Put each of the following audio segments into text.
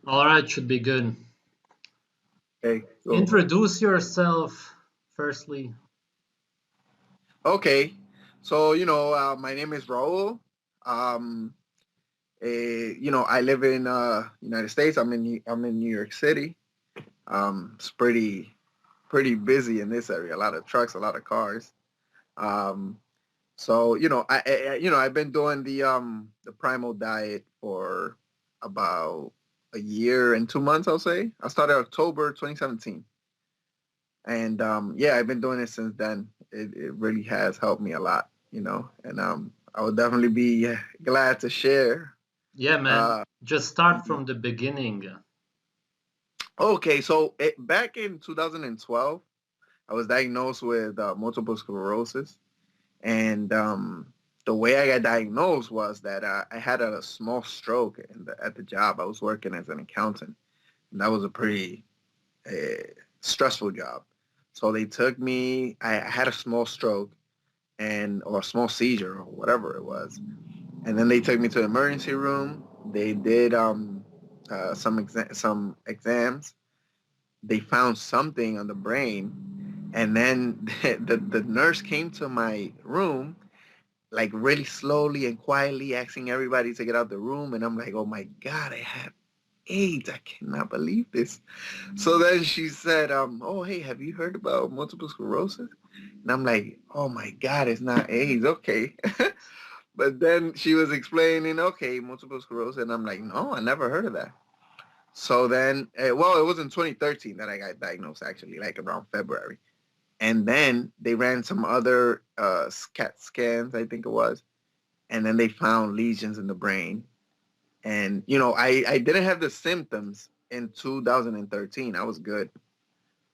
All right, should be good. Okay, cool. Introduce yourself firstly. Okay, so my name is Raul. Um, I live in United States. I'm in New York City. It's pretty busy in this area. A lot of trucks, a lot of cars. Um, so I've been doing the primal diet for about a year and 2 months. I'll say I started October 2017. And yeah, I've been doing it since then. It really has helped me a lot, and I would definitely be glad to share. Yeah, man. Uh, Just start the from the beginning. Okay, so back in 2012, I was diagnosed with multiple sclerosis, and the way I got diagnosed was that I had a small stroke at the job I was working as an accountant, and that was a pretty stressful job. So they took me. I had a small stroke or a small seizure or whatever it was. And then they took me to the emergency room. They did some exams. They found something on the brain, and then the nurse came to my room like really slowly and quietly, asking everybody to get out the room. And I'm like, oh my god, I have AIDS! I cannot believe this. So then she said, "Oh, hey, have you heard about multiple sclerosis?" And I'm like, "Oh my God, it's not AIDS, okay." But then she was explaining, okay, multiple sclerosis, and I'm like, "No, I never heard of that." So then, well, it was in 2013 that I got diagnosed, actually, like around February. And then they ran some other CAT scans, I think it was, and then they found lesions in the brain. And I didn't have the symptoms in 2013. I was good.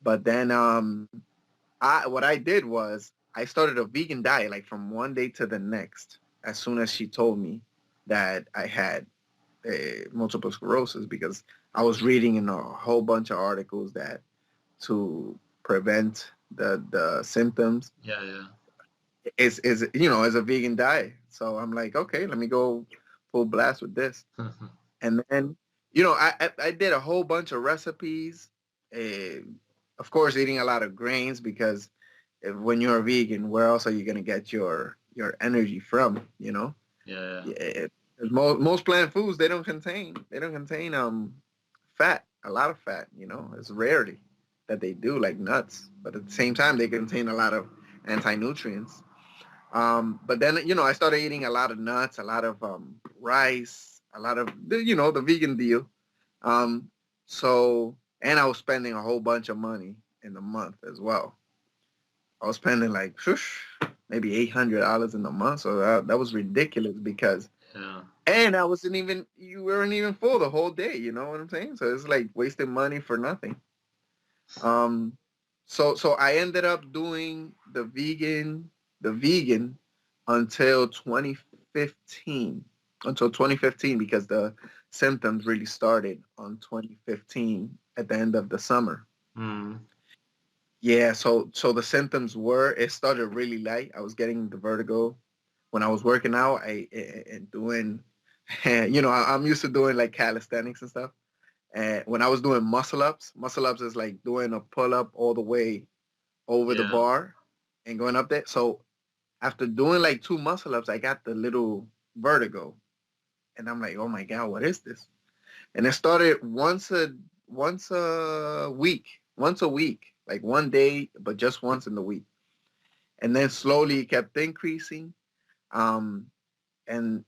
But then I what I did was I started a vegan diet like from one day to the next as soon as she told me that I had multiple sclerosis, because I was reading in a whole bunch of articles that to prevent the symptoms Yeah, yeah. is a vegan diet. So I'm like, okay, let me go full blast with this. And then I did a whole bunch of recipes. Uh, of course, eating a lot of grains, because when you're a vegan, where else are you gonna get your energy from? Yeah, yeah. Yeah, most plant foods, they don't contain fat, a lot of fat. It's rarely that they do, like nuts, but at the same time they contain a lot of anti-nutrients. But then I started eating a lot of nuts, a lot of rice, a lot of the vegan deal. Um, so and I was spending a whole bunch of money in the month as well. I was spending like maybe $800 in a month, so that was ridiculous, because Yeah. and I wasn't even you weren't even full the whole day. You know what I'm saying? So it's like wasting money for nothing. Um, so I ended up doing the vegan until 2015, because the symptoms really started on 2015 at the end of the summer. Mm. Yeah, so the symptoms were, it started really light. I was getting the vertigo when I was working out. And doing, I'm used to doing like calisthenics and stuff. And when I was doing muscle ups is like doing a pull up all the way over the Yeah. bar and going up there. So after doing like two muscle ups, I got the little vertigo, and I'm like, oh my god, what is this? And it started once a week, like one day, but just once in the week, and then slowly it kept increasing. Um, and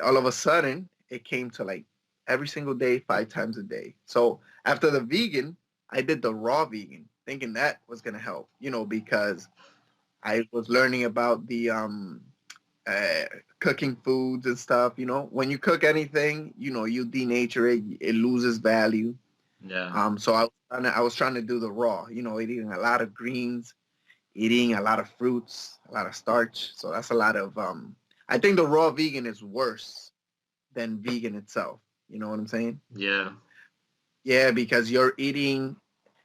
all of a sudden, it came to like every single day, 5 times a day. So after the vegan, I did the raw vegan, thinking that was gonna help, because I was learning about the uh, cooking foods and stuff. When you cook anything, you denature it, it loses value. Yeah. So I was trying to do the raw, eating a lot of greens, eating a lot of fruits, a lot of starch. So that's a lot of I think the raw vegan is worse than vegan itself. You know what I'm saying? Yeah. Yeah, because you're eating,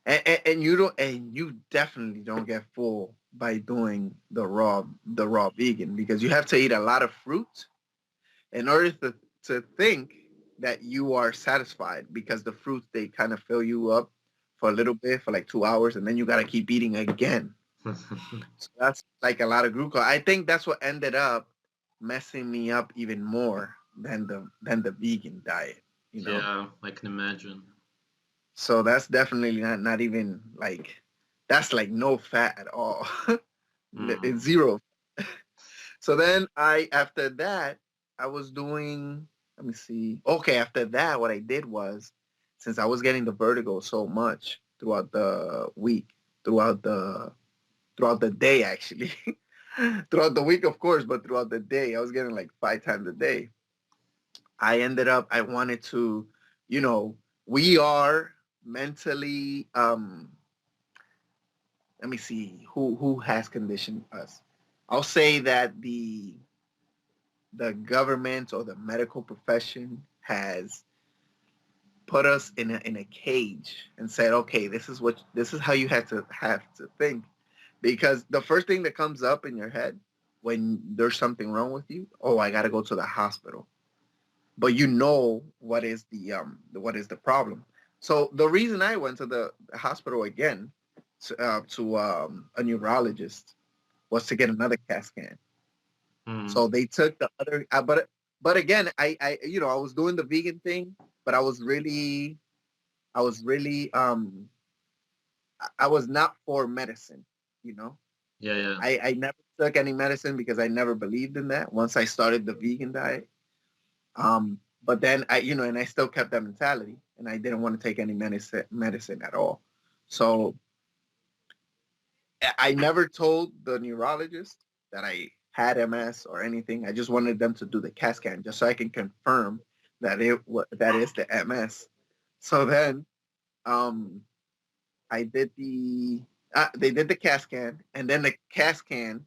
and you definitely don't get full by doing the raw vegan, because you have to eat a lot of fruit in order to think. that you are satisfied because the fruits they kind of fill you up for a little bit for like 2 hours, and then you gotta keep eating again. So that's like a lot of glucose. I think that's what ended up messing me up even more than the vegan diet, you know. Yeah, I can imagine. So that's definitely not even like that's like no fat at all. Mm. It's zero. So then I after that I was doing let me see. Okay, after that what I did was since I was getting the vertigo so much throughout the week, throughout the throughout the day actually. Throughout the week of course, but throughout the day I was getting like 5 times a day. I ended up I wanted to, you know, we are mentally let me see who has conditioned us. I'll say that the government or the medical profession has put us in a cage and said, okay, this is how you have to think. Because the first thing that comes up in your head when there's something wrong with you, oh, I gotta go to the hospital. But you know what is the problem. So the reason I went to the hospital again to a neurologist was to get another CAT scan. Mm. So they took the other, but again, I was doing the vegan thing, but I was really I was not for medicine, you know. Yeah, yeah. I never took any medicine because I never believed in that. Once I started the vegan diet, but then and I still kept that mentality, and I didn't want to take any medicine at all. So I never told the neurologist that I had MS or anything. I just wanted them to do the CAT scan just so I can confirm that is the MS. So then um, I did they did the CAT scan, and then the CAT scan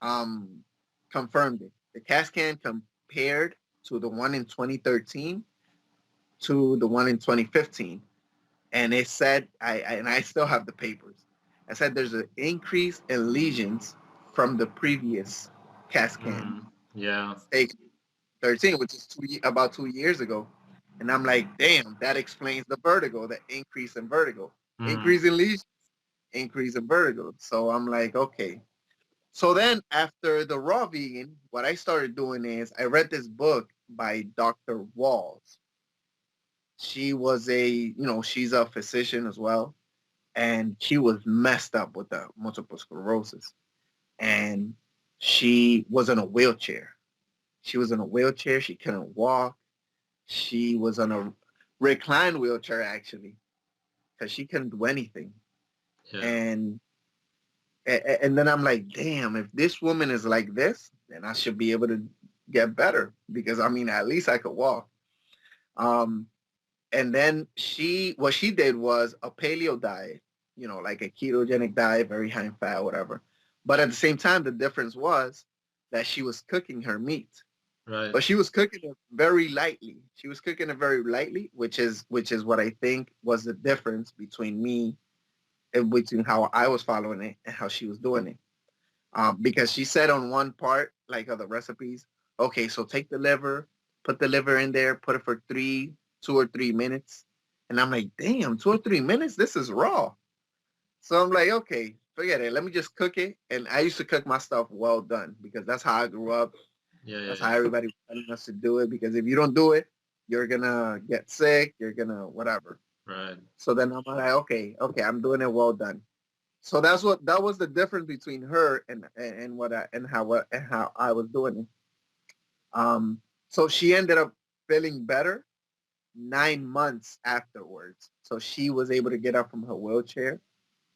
um, confirmed it. The CAT scan compared to the one in 2013 to the one in 2015, and it said and I still have the papers. I said there's an increase in lesions from the previous CAT scan Mm. Yeah. taken 13, which is about 2 years ago. And I'm like, damn, that explains the vertigo, the increase in vertigo, Mm. increase in lesions, increase in vertigo. So I'm like, okay. So then after the raw vegan, what I started doing is I read this book by Dr. Walls. She was she's a physician as well, and she was messed up with the multiple sclerosis, and she was in a wheelchair. She was in a wheelchair. She couldn't walk. She was on a reclined wheelchair actually, because she couldn't do anything. Yeah. And and then I'm like, damn, if this woman is like this, then I should be able to get better because I mean, at least I could walk. Um, and then what she did was a paleo diet, like a ketogenic diet, very high in fat, whatever. But at the same time, the difference was that she was cooking her meat, Right. but she was cooking it very lightly. She was cooking it very lightly, which is what I think was the difference between me and between how I was following it and how she was doing it. Because she said on one part, like of the recipes, okay, so take the liver, put the liver in there, put it for 2 or 3 minutes. And I'm like, damn, 2 or 3 minutes? This is raw. So I'm like, okay, forget it. Let me just cook it. And I used to cook my stuff well done because that's how I grew up. Yeah, yeah, That's how yeah. everybody was telling us to do it. Because if you don't do it, you're gonna get sick. You're gonna whatever. Right. So then I'm like, okay, I'm doing it well done. So that was the difference between her and how I was doing it. So she ended up feeling better 9 months afterwards. So she was able to get up from her wheelchair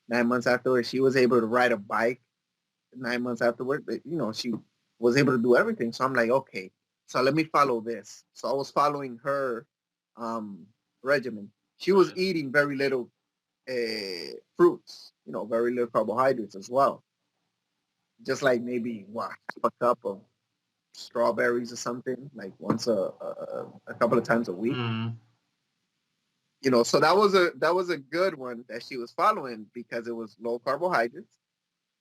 9 months afterwards. She was able to ride a bike 9 months afterwards. She was able to do everything. So I'm like, okay, so let me follow this. So I was following her um, regimen. She was Right. eating very little fruits, very little carbohydrates as well. Just like maybe what a cup of strawberries or something, like once a couple of times a week. Mm. So that was a good one that she was following because it was low carbohydrates.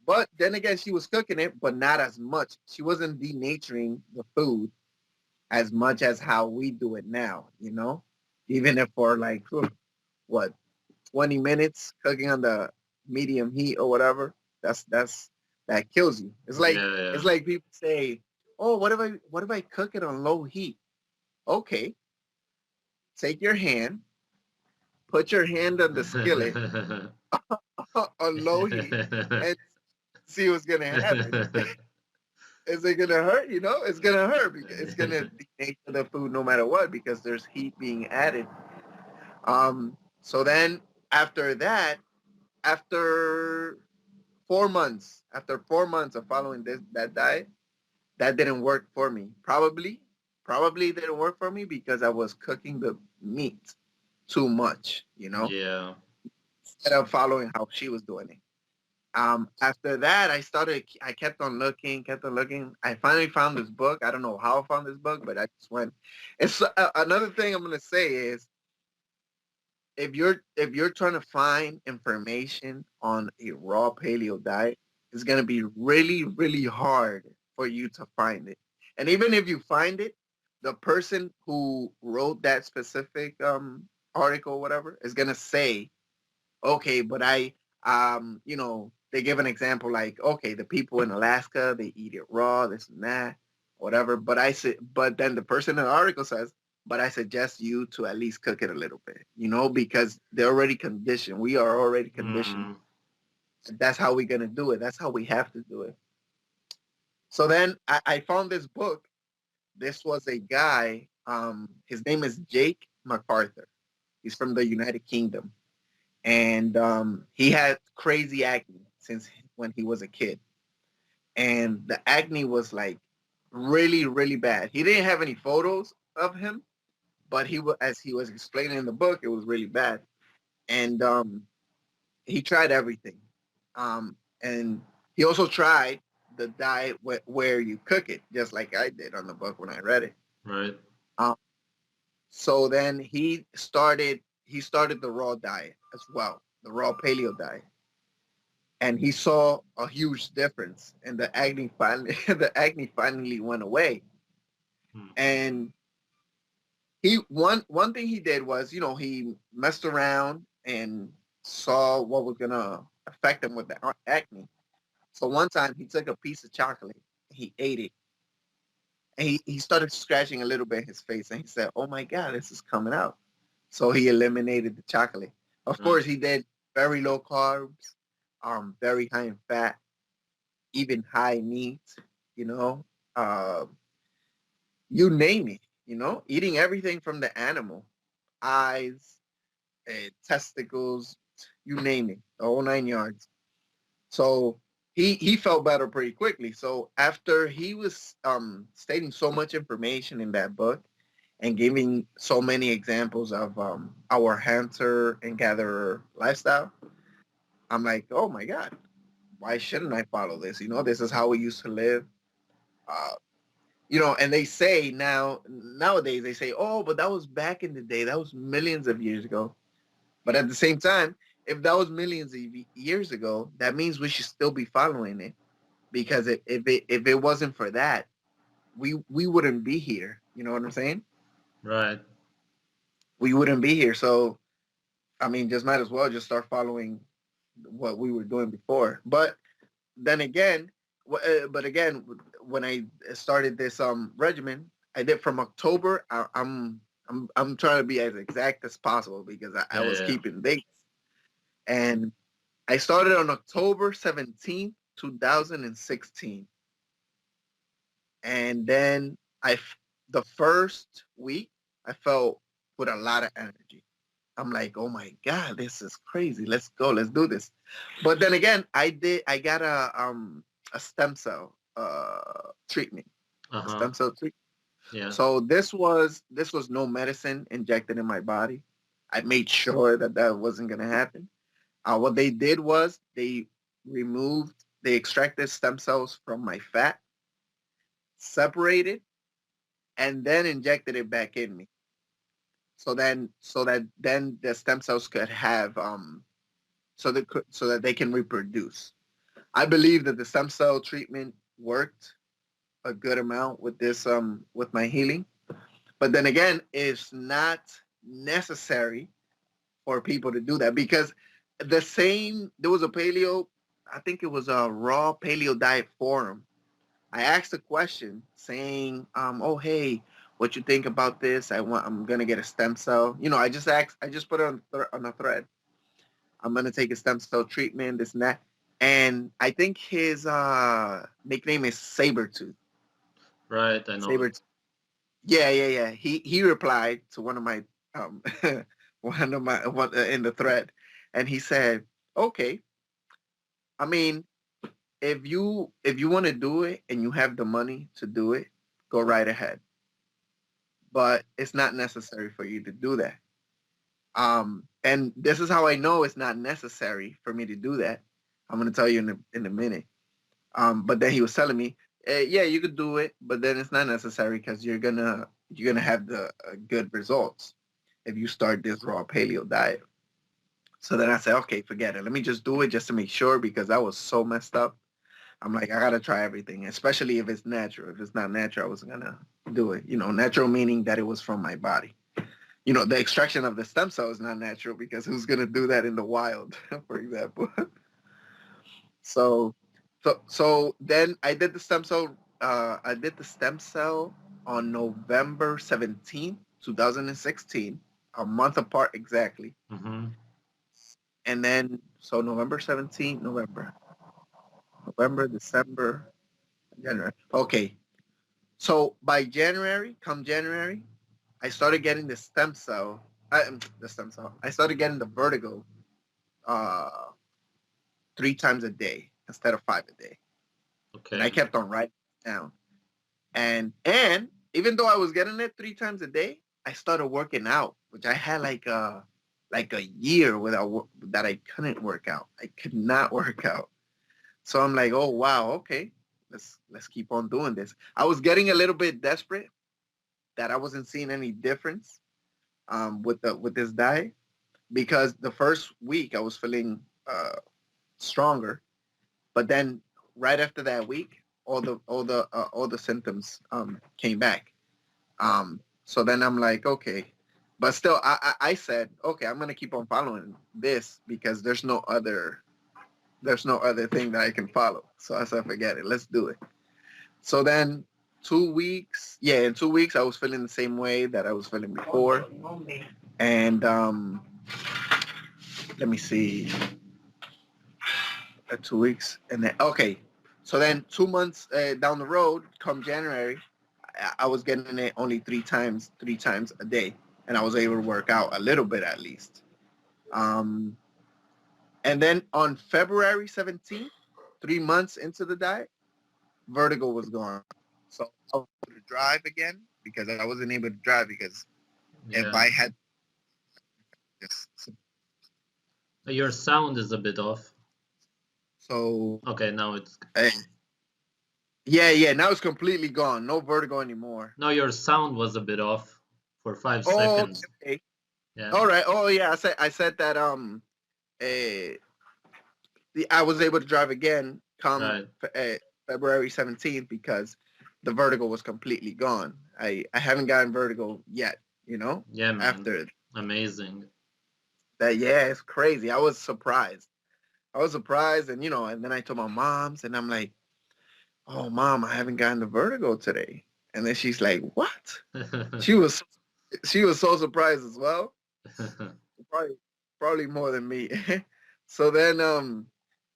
But then again, she was cooking it, but not as much. She wasn't denaturing the food as much as how we do it now, even if for like what 20 minutes cooking on the medium heat or whatever, that kills you. Yeah, yeah. It's like people say, "Oh, what if I cook it on low heat?" Okay, take your hand, put your hand on the skillet on low heat, and see what's gonna happen. Is it gonna hurt? It's gonna hurt because it's gonna denature the food no matter what because there's heat being added. So then after that, after 4 months, after 4 months of following that diet, that didn't work for me. Probably didn't work for me because I was cooking the meat too much, Yeah. instead of following how she was doing it. After that, I kept on looking, kept on looking. I finally found this book. I don't know how I found this book, but I just went. It's another thing I'm gonna say is if you're trying to find information on a raw paleo diet, it's gonna be really, really hard for you to find it. And even if you find it, the person who wrote that specific article, or whatever, is gonna say, okay, but they give an example like, okay, the people in Alaska, they eat it raw, this and that, whatever. But then the person in the article says, but I suggest you to at least cook it a little bit, because they're already conditioned. We are already conditioned. Mm. That's how we're going to do it. That's how we have to do it. So then I found this book. This was a guy, his name is Jake MacArthur. He's from the United Kingdom. And he had crazy acne since when he was a kid, and the acne was like really, really bad. He didn't have any photos of him, but as he was explaining in the book, it was really bad. And he tried everything, and he also tried the diet where you cook it, just like I did on the book when I read it. Right. Um, so then he started the raw diet as well, the raw paleo diet, and he saw a huge difference, and the acne finally the acne finally went away. Mm. And one thing he did was, he messed around and saw what was gonna affect him with the acne. So one time he took a piece of chocolate, he ate it, and he started scratching a little bit in his face, and he said, "Oh my God, this is coming out." So he eliminated the chocolate. Of Right. course, he did very low carbs, very high in fat, even high meat, you know, uh, you name it, eating everything from the animal, eyes, testicles, you name it, the whole 9 yards. So he felt better pretty quickly. So after he was stating so much information in that book and giving so many examples of our hunter and gatherer lifestyle, I'm like, oh my God, why shouldn't I follow this? This is how we used to live. Uh, and they say nowadays they say, oh, but that was back in the day. That was millions of years ago. But at the same time, if that was millions of years ago, that means we should still be following it because if it wasn't for that, we wouldn't be here. You know what I'm saying? Right. We wouldn't be here. So I mean, just might as well just start following what we were doing before. Then again, but again, when I started this regimen, I did from October. I'm trying to be as exact as possible because I Yeah, was yeah. keeping dates, and I started on October 17th, 2016, and then the first week I felt with a lot of energy. I'm like, oh my God, this is crazy. Let's go, let's do this. But then again, I got a stem cell treatment, a Uh-huh. stem cell treatment. Yeah. So this was no medicine injected in my body. I made sure that wasn't gonna happen. What they did was they extracted stem cells from my fat, separated, and then injected it back in me. So that then the stem cells could have so that they can reproduce. I believe that the stem cell treatment worked a good amount with this with my healing. But then again, it's not necessary for people to do that because there was a paleo, I think it was a raw paleo diet forum. I asked a question saying, oh hey, what you think about this? I'm gonna get a stem cell. I just put it on a thread. I'm gonna take a stem cell treatment, this and that. And I think his nickname is Sabretooth. Right, I know it. Sabretooth. Yeah, yeah, yeah. He replied to one of my um one in the thread, and he said, "Okay, I mean, if you want to do it and you have the money to do it, go right ahead. But it's not necessary for you to do that. And this is how I know it's not necessary for me to do that. I'm gonna tell you in a minute. But then he was telling me, yeah, you could do it, but then it's not necessary because you're gonna have the good results if you start this raw paleo diet. So then I said, okay, forget it. Let me just do it just to make sure because I was so messed up. I'm like, I gotta try everything, especially if it's natural. If it's not natural, I wasn't gonna do it. Natural meaning that it was from my body. The extraction of the stem cell is not natural because who's gonna do that in the wild, for example? So, so then I did the stem cell. I did the stem cell on November 17th, 2016, a month apart exactly. Mm-hmm. And then so November 17th, November, December, January. Okay. So by January, come January, I started getting the stem cell. The stem cell. I started getting the vertigo uh, 3 times a day instead of 5 a day, and I Okay. kept on writing it down. And even though I was getting it 3 times a day, I started working out, which I had like a year that I couldn't work out. I could not work out. So I'm like, oh wow, okay, let's keep on doing this. I was getting a little bit desperate that I wasn't seeing any difference with this diet because the first week I was feeling stronger, but then right after that week, all the symptoms came back. So then I'm like, okay, but still, I said, okay, I'm gonna keep on following this because there's no other thing that I can follow. So I said, forget it, let's do it. So then 2 weeks, yeah, in 2 weeks I was feeling the same way that I was feeling before, and let me see, 2 weeks, and then okay, so then 2 months down the road, come January, I was getting it only 3 times a day, and I was able to work out a little bit at least. Um, and then on February 17th, 3 months into the diet, vertigo was gone. So I was able to drive again because I wasn't able to drive because if Yeah. I had this, Your sound is a bit off. so Okay, now it's uh, yeah, yeah, now it's completely gone. No vertigo anymore. no, your sound was a bit off for five Oh, okay, seconds. okay. Yeah. All right. Oh, yeah. I said that uh, I was able to drive again come Right. February 17th because the vertigo was completely gone. I haven't gotten vertigo yet. Yeah, man. After Amazing. that, yeah, it's crazy. I was surprised. And then I told my moms, and I'm like, "Oh, mom, I haven't gotten the vertigo today." And then she's like, "What?" She was she was so surprised as well. Probably probably more than me. So then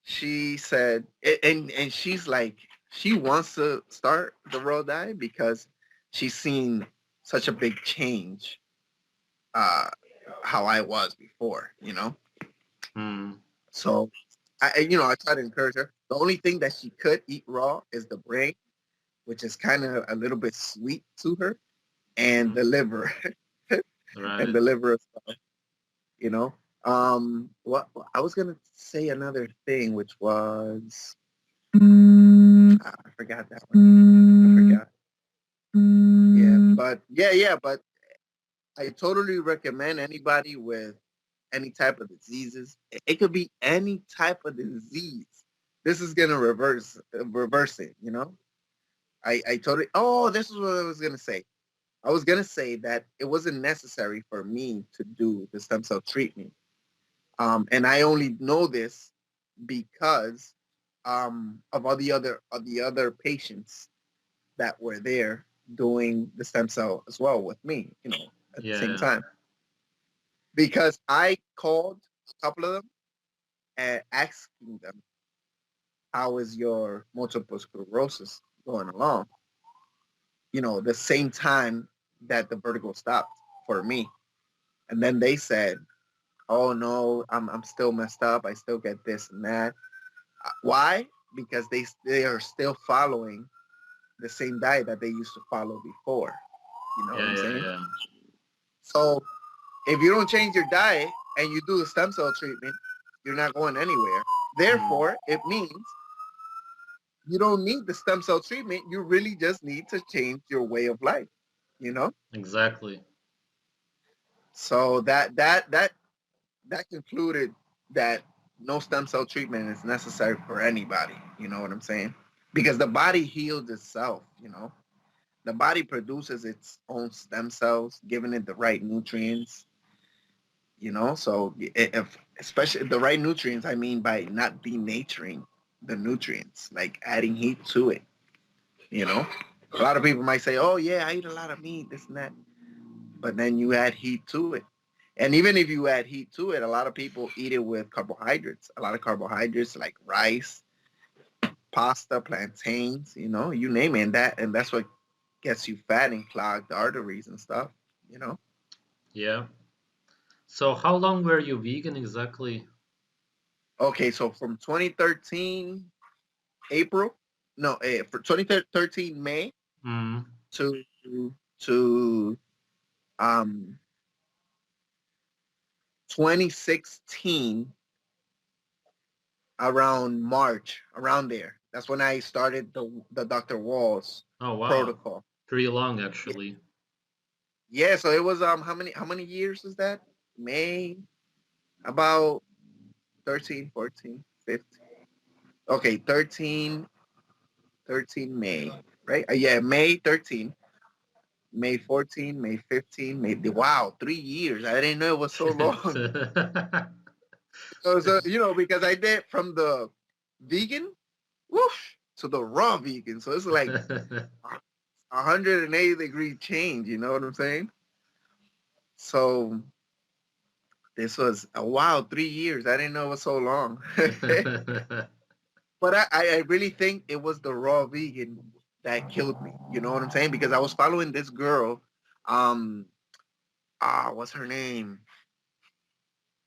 she said, and she's like, she wants to start the road diet because she's seen such a big change uh how I was before. Hmm. So I try to encourage her. The only thing that she could eat raw is the brain, which is kind of a little bit sweet to her, and Hmm. the liver. And Right. the liver as well. you know. What I was gonna say another thing, which was I forgot that one. I forgot. Yeah, but but I totally recommend anybody with any type of diseases. It could be any type of disease. This is gonna reverse it. I totally. Oh, this is what I was gonna say. I was gonna say that it wasn't necessary for me to do the stem cell treatment, and I only know this because of all the other patients that were there doing the stem cell as well with me, at the same Yeah. time. Because I called a couple of them and asking them, "How is your multiple sclerosis going along?" The same time that the vertigo stopped for me, and then they said, "Oh no, I'm still messed up. I still get this and that." Why? Because they are still following the same diet that they used to follow before. You know what Yeah. I'm Yeah. saying? Yeah. So if you don't change your diet and you do the stem cell treatment, you're not going anywhere. Mm, Therefore, it means you don't need the stem cell treatment. You really just need to change your way of life, you know? exactly. So that concluded that no stem cell treatment is necessary for anybody. You know what I'm saying? Because the body heals itself. The body produces its own stem cells, giving it the right nutrients. So if especially the right nutrients, I mean by not denaturing the nutrients, like adding heat to it. You know, a lot of people might say, "Oh yeah, I eat a lot of meat, this and that," but then you add heat to it. And even if you add heat to it, a lot of people eat it with carbohydrates. A lot of carbohydrates like rice, pasta, plantains, you name it. And that's what gets you fat and clogged arteries and stuff, you know. Yeah. So how long were you vegan exactly? Okay, so from 2013 April, no, for 2013 May Mm, to to um 2016 around March, around there. That's when I started the Dr. Walls oh wow. protocol. Pretty long Yeah, actually. yeah. So it was how many years is that? May about 13, 14, 15. Okay, 13 May, right? Yeah, May 13, May 14, May 15, May. Wow, 3 years. I didn't know it was so long. So because I did from the vegan, whoosh, to the raw vegan. So it's like 180-degree change. You know what I'm saying? So this was a wow, 3 years. I didn't know it was so long. But I really think it was the raw vegan that killed me. You know what I'm saying? Because I was following this girl. Um, what's her name?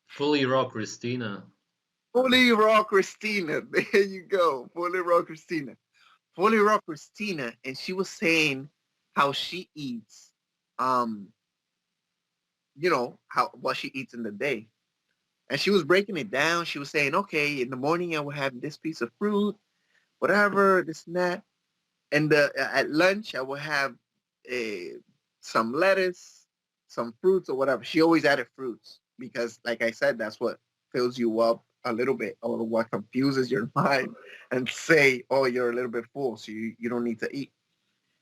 Fully raw Christina. Fully Raw Christina. There you go. Fully Raw Christina. Fully Raw Christina. And she was saying how she eats, um, how what she eats in the day. And she was breaking it down. She was saying, okay, in the morning I will have this piece of fruit, whatever, this and that. And at lunch I will have a some lettuce, some fruits or whatever. She always added fruits because, like I said, that's what fills you up a little bit or what confuses your mind and say, oh, you're a little bit full, so you don't need to eat.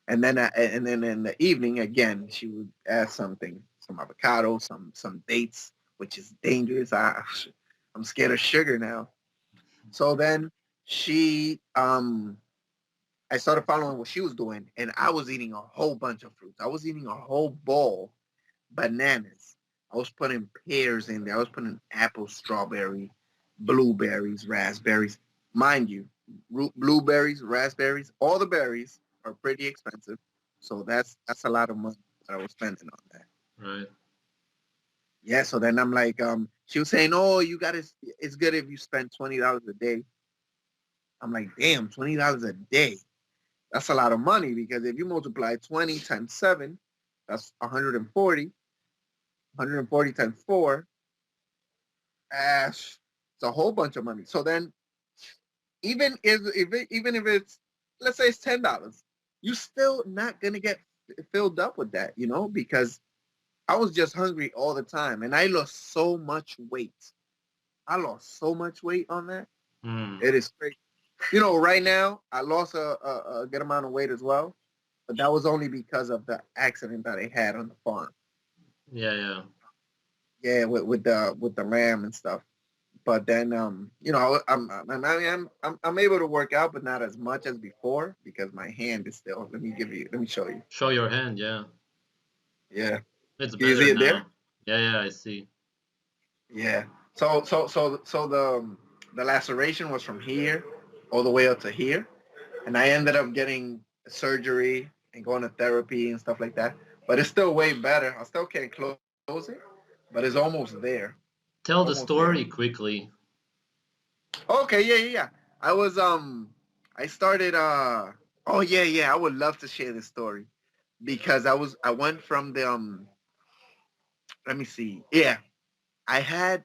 And then in the evening again, she would add something, some avocado, some dates, which is dangerous. I'm scared of sugar now. So then she I started following what she was doing, and I was eating a whole bunch of fruits. I was eating a whole bowl, bananas. I was putting pears in there. I was putting apples, strawberry, blueberries, raspberries. Mind you, blueberries, raspberries, all the berries are pretty expensive. So that's a lot of money that I was spending on that. Right. Yeah. So then I'm like, she was saying, oh, you got to. It's good if you spend $20 a day. I'm like, damn, $20 a day. That's a lot of money because if you multiply 20 times 7, that's 140. 140 times 4, it's a whole bunch of money. So then even if it's, let's say it's $10, you still not going to get filled up with that, because I was just hungry all the time and I lost so much weight. I lost so much weight on that. Mm, It is crazy. Right now I lost a good amount of weight as well. but that was only because of the accident that I had on the farm. Yeah, yeah. Yeah, with the lamb and stuff. But then, I'm able to work out, but not as much as before because my hand is still. Let me show you. Show your hand, yeah. Yeah, It's can you better see it there? now. Yeah, yeah, I see. Yeah. So the laceration was from here all the way up to here, and I ended up getting surgery and going to therapy and stuff like that. But it's still way better. I still can't close it, but it's almost there. Tell the Almost there. story quickly. Okay, yeah, yeah, yeah. I was I started oh yeah, yeah, I would love to share this story because I went from the let me see. Yeah. I had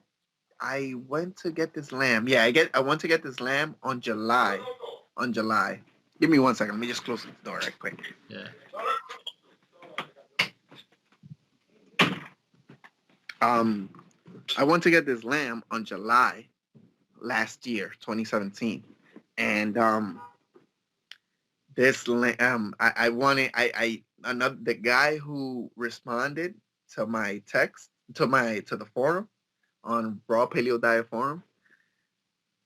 I went to get this lamb. Yeah, I went to get this lamb on July. On July. Give me 1 second. Let me just close the door right quick. Yeah. Um I went to get this lamb on July last year, 2017. And I wanted I another the guy who responded to my text to the forum on Raw Paleo Diet forum.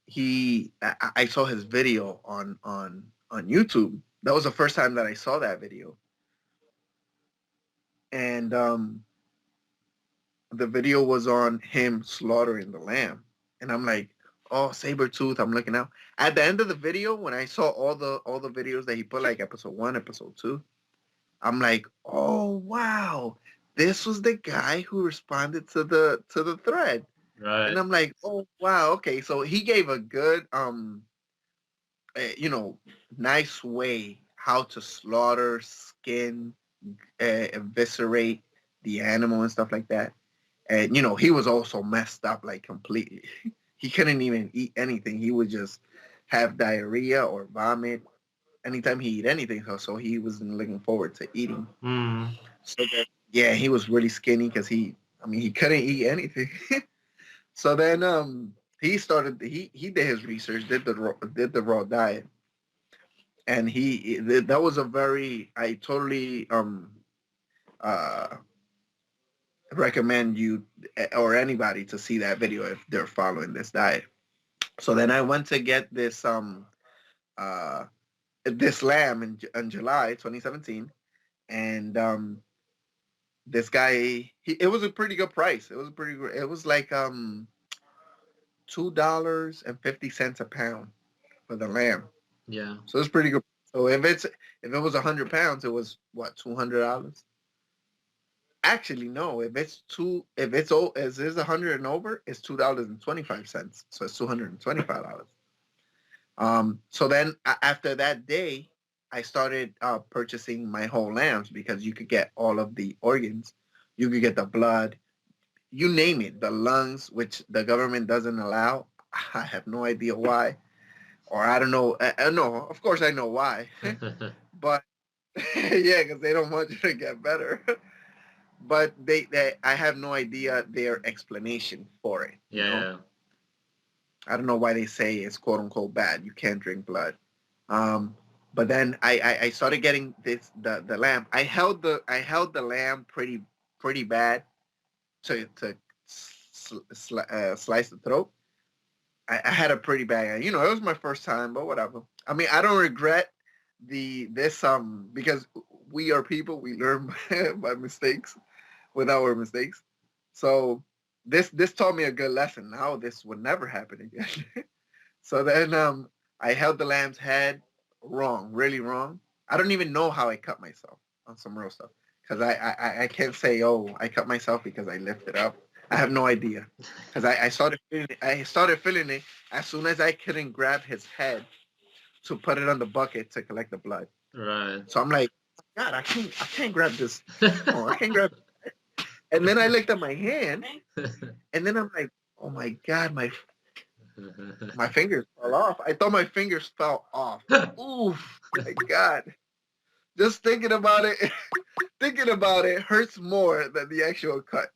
I saw his video on YouTube. That was the first time that I saw that video, and the video was on him slaughtering the lamb, and I'm like, oh, saber tooth. I'm looking out. At the end of the video, when I saw all the videos that he put, like episode 1, episode 2, I'm like, oh wow, this was the guy who responded to the thread, and Right. I'm like, oh wow, okay, so he gave a good you know, nice way how to slaughter, skin, eviscerate the animal and stuff like that. And he was also messed up like completely. He couldn't even eat anything. He would just have diarrhea or vomit anytime he eat anything. So he wasn't looking forward to eating. Mm. So then, yeah, he was really skinny because he couldn't eat anything. So then he did his research, did the raw diet, and that was a very I totally uh recommend you or anybody to see that video if they're following this diet. So then I went to get uh this lamb in July 2017, and this guy it was a pretty good price. It was like $2.50 a pound for the lamb. Yeah. So it's pretty good. So if it was 100 pounds, it was what, $200? Actually, no. If it's as is 100 and over, it's $2.25. So it's $225. So then after that day, I started purchasing my whole lambs because you could get all of the organs. You could get the blood, you name it, the lungs, which the government doesn't allow. I have no idea why, or I don't know. No, of course I know why, but yeah, because they don't want you to get better. But I have no idea their explanation for it. Yeah. I don't know why they say it's quote unquote bad. You can't drink blood. Um, but then I started getting the lamb. I held the lamb pretty bad to slice the throat. I had a pretty bad. It was my first time, but whatever. I mean, I don't regret this because we are people. We learn by mistakes with our mistakes. So this taught me a good lesson. Now this would never happen again. So then I held the lamb's head wrong, really wrong. I don't even know how I cut myself on some real stuff because I can't say, oh, I cut myself because I lifted up. I have no idea because I started feeling it as soon as I couldn't grab his head to put it on the bucket to collect the blood. Right. So I'm like, God, I can't grab this. Oh, I can't grab. And then I looked at my hand, and then I'm like, oh my God, my fingers fell off. I thought my fingers fell off. Oof, my God. Just thinking about it hurts more than the actual cut.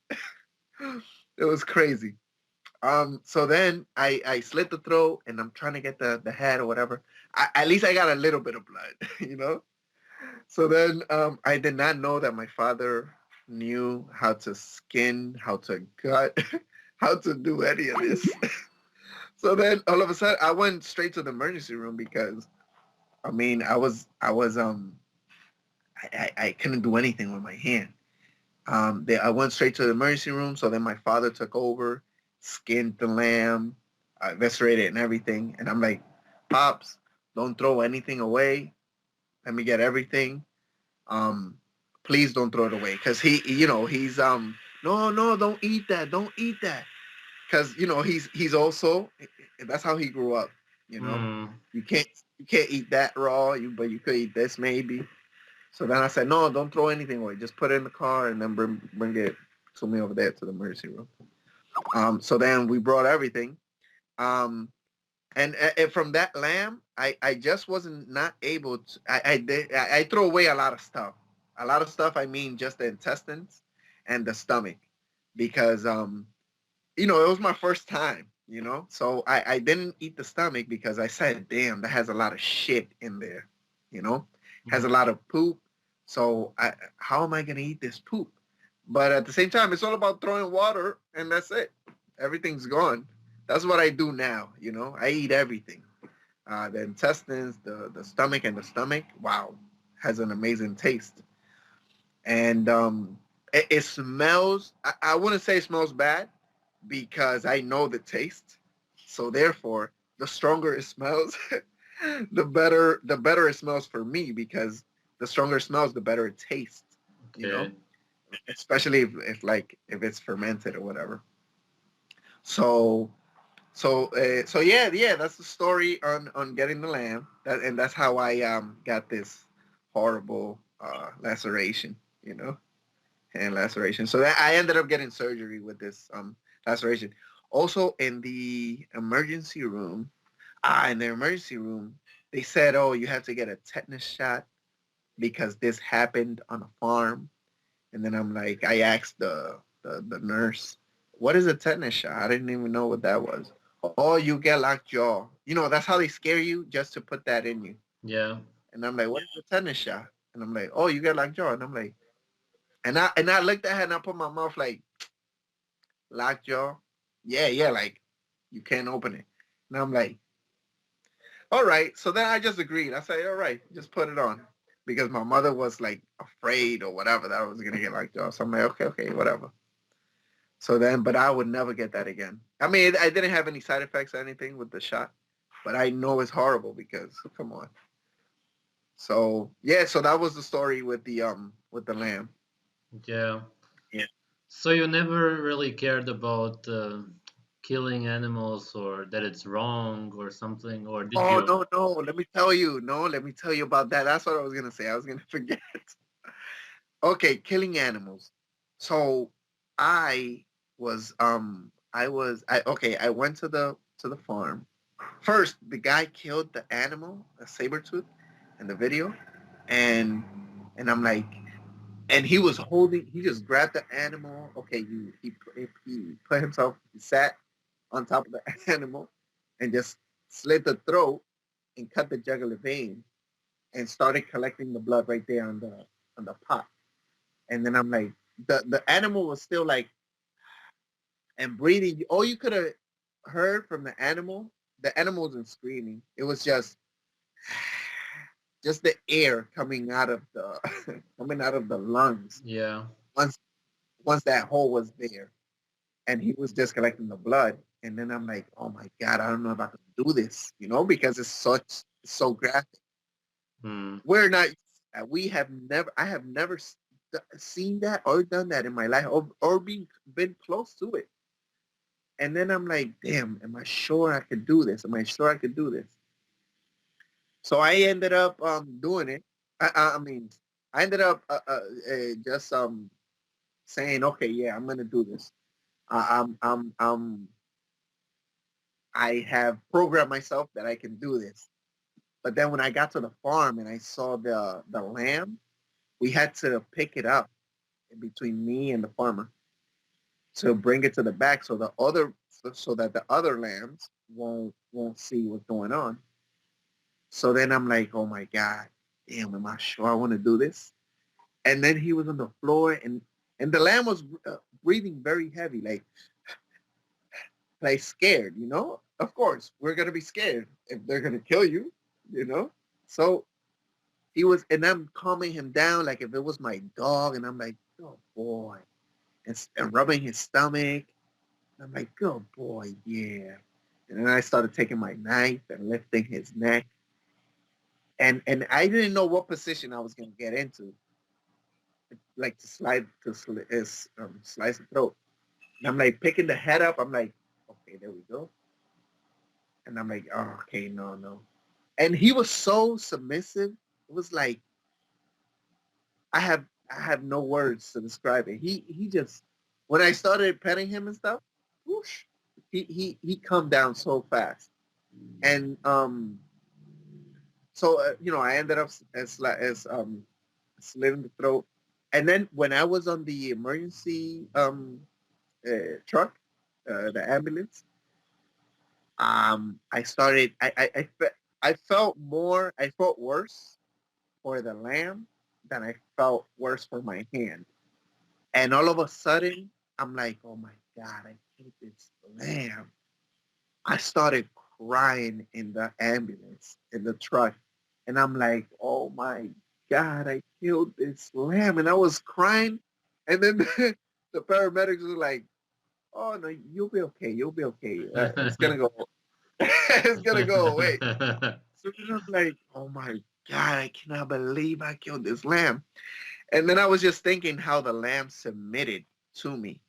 It was crazy. So then I slit the throat and I'm trying to get the head or whatever. At least I got a little bit of blood, you know? So then I did not know that my father knew how to skin, how to gut, how to do any of this. So then all of a sudden I went straight to the emergency room because I mean I couldn't do anything with my hand. I went straight to the emergency room. So then my father took over, skinned the lamb, eviscerated and everything. And I'm like, Pops, don't throw anything away. Let me get everything. Um, please don't throw it away because he's no, no, don't eat that, don't eat that, because he's also that's how he grew up. You know, Hmm. you can't you can't eat that raw. But you could eat this maybe. So then I said, no, don't throw anything away. Just put it in the car and then bring it to me over there to the emergency room. So then we brought everything. Um, and from that lamb, I just wasn't not able to. I throw away a lot of stuff. A lot of stuff. I mean, just the intestines and the stomach, because it was my first time. So I didn't eat the stomach because I said, damn, that has a lot of shit in there. Has a lot of poop. So how am I gonna eat this poop? But at the same time, it's all about throwing water, and that's it. Everything's gone. That's what I do now. I eat everything. The intestines, the stomach, and the stomach. Wow, has an amazing taste. And it smells. I wouldn't say it smells bad because I know the taste. So therefore, the stronger it smells, the better it smells for me, because the stronger it smells, the better it tastes. You know, Okay. especially if it's fermented or whatever. So so yeah, that's the story on getting the lamb. And that's how I got this horrible laceration. Hand laceration. So that I ended up getting surgery with this laceration. Also in the emergency room, in the emergency room, they said, "Oh, you have to get a tetanus shot because this happened on a farm." And then I asked the nurse, "What is a tetanus shot?" I didn't even know what that was. Oh, you get lockjaw. That's how they scare you, just to put that in you. Yeah. And I'm like, "What is a tetanus shot?" And I'm like, "Oh, you get lockjaw." And I'm like, and I looked at her and I put my mouth like, lockjaw. Yeah, yeah, like you can't open it. And I'm like, all right. So then I just agreed. I said, all right, just put it on. Because my mother was like afraid or whatever that I was gonna get lockjaw. So I'm like, okay, okay, whatever. So then, but I would never get that again. I mean, I didn't have any side effects or anything with the shot, but I know it's horrible because come on. So yeah, so that was the story with the lamb. Yeah. Yeah. So you never really cared about killing animals, or that it's wrong or something, or did Oh you? no, no, let me tell you. No, let me tell you about that. That's what I was gonna say. I was gonna forget. Okay, killing animals. So I I went to the farm. First, the guy killed the animal, a saber tooth, in the video, and I'm like, and he just grabbed the animal. Okay, he put himself, he sat on top of the animal, and just slit the throat and cut the jugular vein and started collecting the blood right there on the pot. And then I'm like, the animal was still like and breathing. All you could have heard from the animal wasn't screaming. It was just the air coming out of the coming out of the lungs Yeah. once once that hole was there, and he was just collecting the blood. And then I'm like, oh my god, I don't know if I can do this, because it's so graphic. Hmm. We're not. We have never. I have never seen that or done that in my life, or been close to it. And then I'm like, damn, am I sure I could do this? Am I sure I could do this? So I ended up doing it. I mean, I ended up just saying, okay, yeah, I'm gonna do this. I have programmed myself that I can do this. But then when I got to the farm and I saw the lamb, we had to pick it up in between me and the farmer to bring it to the back so that the other lambs won't see what's going on. So then I'm like, oh my god. damn, am I sure I want to do this? And then he was on the floor, and the lamb was breathing very heavy, like scared. Of course, we're gonna be scared if they're gonna kill you. You know. So he was, and I'm calming him down like if it was my dog, and I'm like, oh boy, and rubbing his stomach. And I'm like, good boy, yeah. And then I started taking my knife and lifting his neck, and I didn't know what position I was gonna get into, like to slice the throat. And I'm like picking the head up. I'm like, okay, there we go. And I'm like, oh, okay, no, no. And he was so submissive. It was like I have no words to describe it. He just, when I started petting him and stuff, whoosh, he calmed down so fast. And so I ended up as slitting the throat. And then when I was on the emergency truck, the ambulance, I started. I felt worse for the lamb than I felt worse for my hand. And all of a sudden, I'm like, oh my god, I killed this lamb. I started crying in the ambulance, in the truck, and I'm like, oh my god, I killed this lamb, and I was crying. And then the paramedics were like, oh no, you'll be okay, you'll be okay. It's gonna go, it's gonna go away. So then I'm like, oh my God, I cannot believe I killed this lamb. And then I was just thinking how the lamb submitted to me.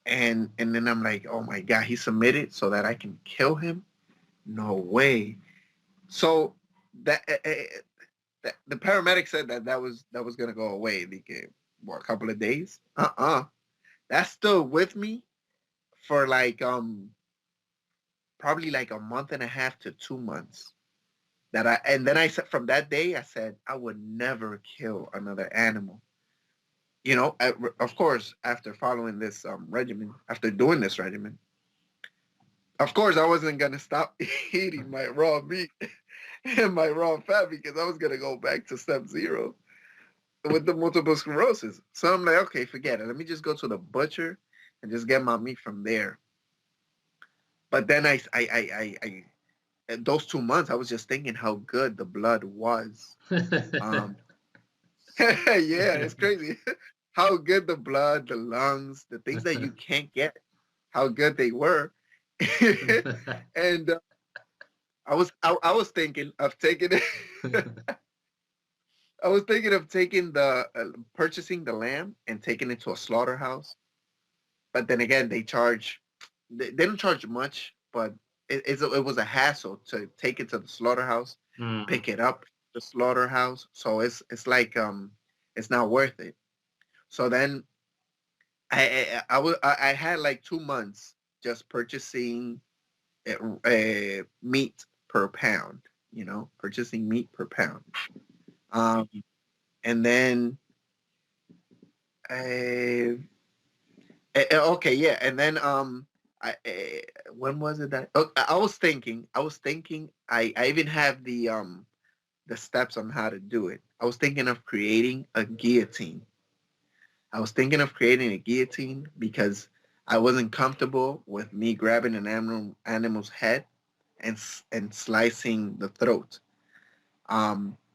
And then I'm like, oh my God, he submitted so that I can kill him? No way. So that, the paramedic said that was gonna go away. A couple of days. That's still with me for like probably like a month and a half to 2 months. And then I said, from that day I said I would never kill another animal. Of course, after following this regimen, after doing this regimen, of course I wasn't gonna stop eating my raw meat and my raw fat because I was gonna go back to step zero with the multiple sclerosis. So I'm like, okay, forget it. Let me just go to the butcher and just get my meat from there. But then those 2 months, I was just thinking how good the blood was. Um, yeah, it's crazy. How good the blood, the lungs, the things that you can't get, how good they were. And I was thinking of taking it. I was thinking of taking purchasing the lamb and taking it to a slaughterhouse. But then again, they don't charge much, but it was a hassle to take it to the slaughterhouse, Mm. pick it up the slaughterhouse. So it's like it's not worth it. So then I had like 2 months just purchasing meat per pound. Purchasing meat per pound. Um, and then uh, okay, yeah, and then when was it that I was thinking I even have the steps on how to do it. I was thinking of creating a guillotine. I was thinking of creating a guillotine because I wasn't comfortable with me grabbing an animal's head and slicing the throat.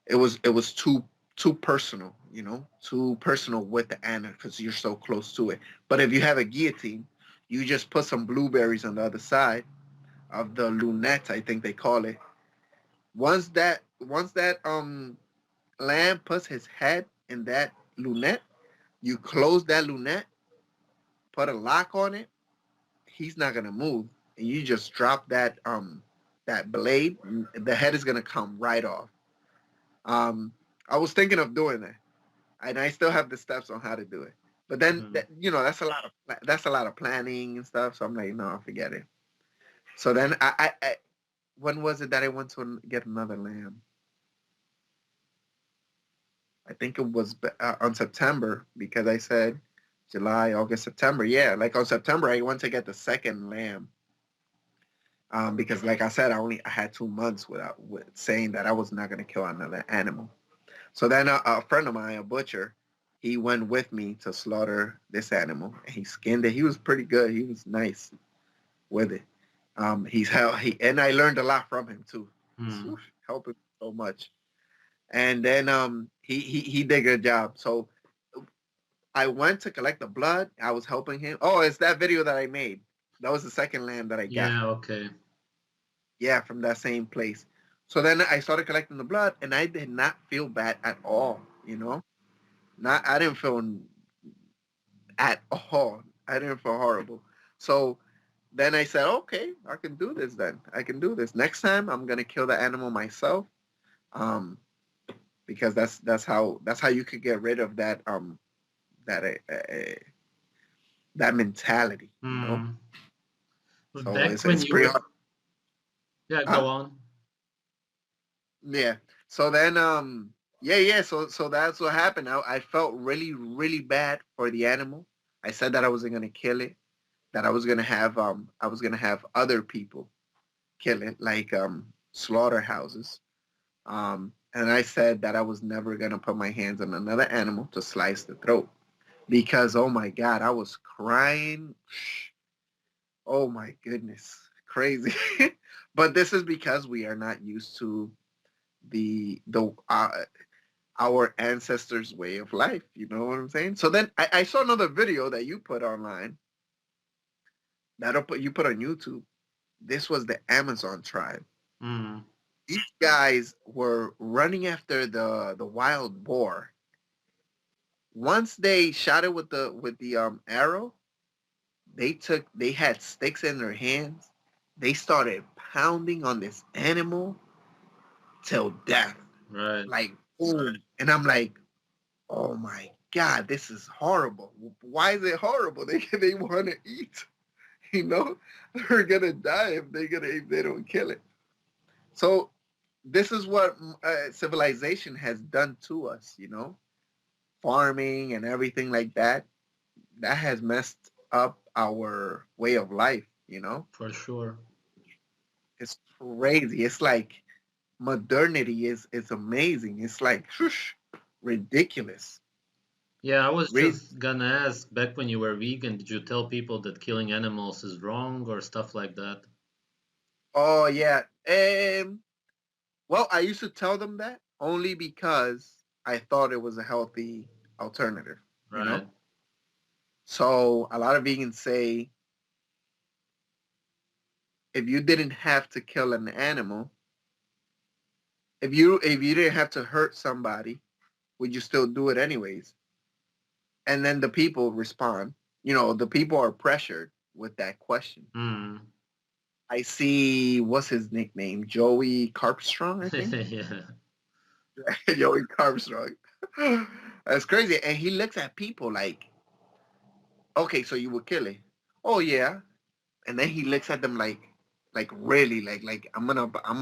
It was too personal, too personal with the animal because you're so close to it. But if you have a guillotine, you just put some blueberries on the other side of the lunette, I think they call it. Once that lamb puts his head in that lunette, you close that lunette, put a lock on it. He's not gonna move, and you just drop that blade. The head is gonna come right off. Um, I was thinking of doing that, and I still have the steps on how to do it. But then Mm. that's a lot of planning and stuff. So I'm like, no, forget it. So then when was it that I went to get another lamb? I think it was on September because I said July, August, September. Yeah, like on September I went to get the second lamb. because like I said, I had 2 months with saying that I was not going to kill another animal. So then a friend of mine, a butcher, he went with me to slaughter this animal, and he skinned it. He was pretty good. He was nice with it. He's how he and I learned a lot from him too. He's Hmm. helping so much. And then he did a good job. So I went to collect the blood. I was helping him. Oh, it's that video that I made. That was the second lamb that I got. Yeah, okay. Yeah, from that same place. So then I started collecting the blood, and I did not feel bad at all. Not I didn't feel at all. I didn't feel horrible. So then I said, okay, I can do this. Then I can do this. Next time, I'm gonna kill the animal myself. Um, because that's how you could get rid of that that mentality. Hmm. But So back when it's you pretty were, hard. yeah, Huh? go on. Yeah. So then yeah. So that's what happened. I felt really bad for the animal. I said that I wasn't gonna kill it. That I was gonna have other people kill it, like slaughterhouses. And I said that I was never gonna put my hands on another animal to slice the throat because oh my god, I was crying. Oh my goodness, crazy. But this is because we are not used to the our ancestors' way of life. You know what I'm saying? So then I saw another video that you put online you put on YouTube. This was the Amazon tribe. Hmm. These guys were running after the wild boar. Once they shot it with the arrow, they had sticks in their hands. They started pounding on this animal till death. Right. Like boom. And I'm like, oh my god, this is horrible. Why is it horrible? They want to eat. You know, they're gonna die if they don't kill it. So this is what civilization has done to us. Farming and everything like that. That has messed up our way of life. For sure. It's crazy. It's like modernity is amazing. It's like whoosh, ridiculous. Yeah, I was Rid- just gonna ask, back when you were vegan, did you tell people that killing animals is wrong or stuff like that? oh yeah. Well, I used to tell them that only because I thought it was a healthy alternative. You know. Right. So a lot of vegans say if you didn't have to kill an animal, if you didn't have to hurt somebody, would you still do it anyways? And then the people respond. The people are pressured with that question. Hmm. I see what's his nickname? Joey Carpstrong, I think. Yeah. Joey Carpstrong. That's crazy. And he looks at people like, okay, so you would kill it. Oh yeah. And then he looks at them like really like I'm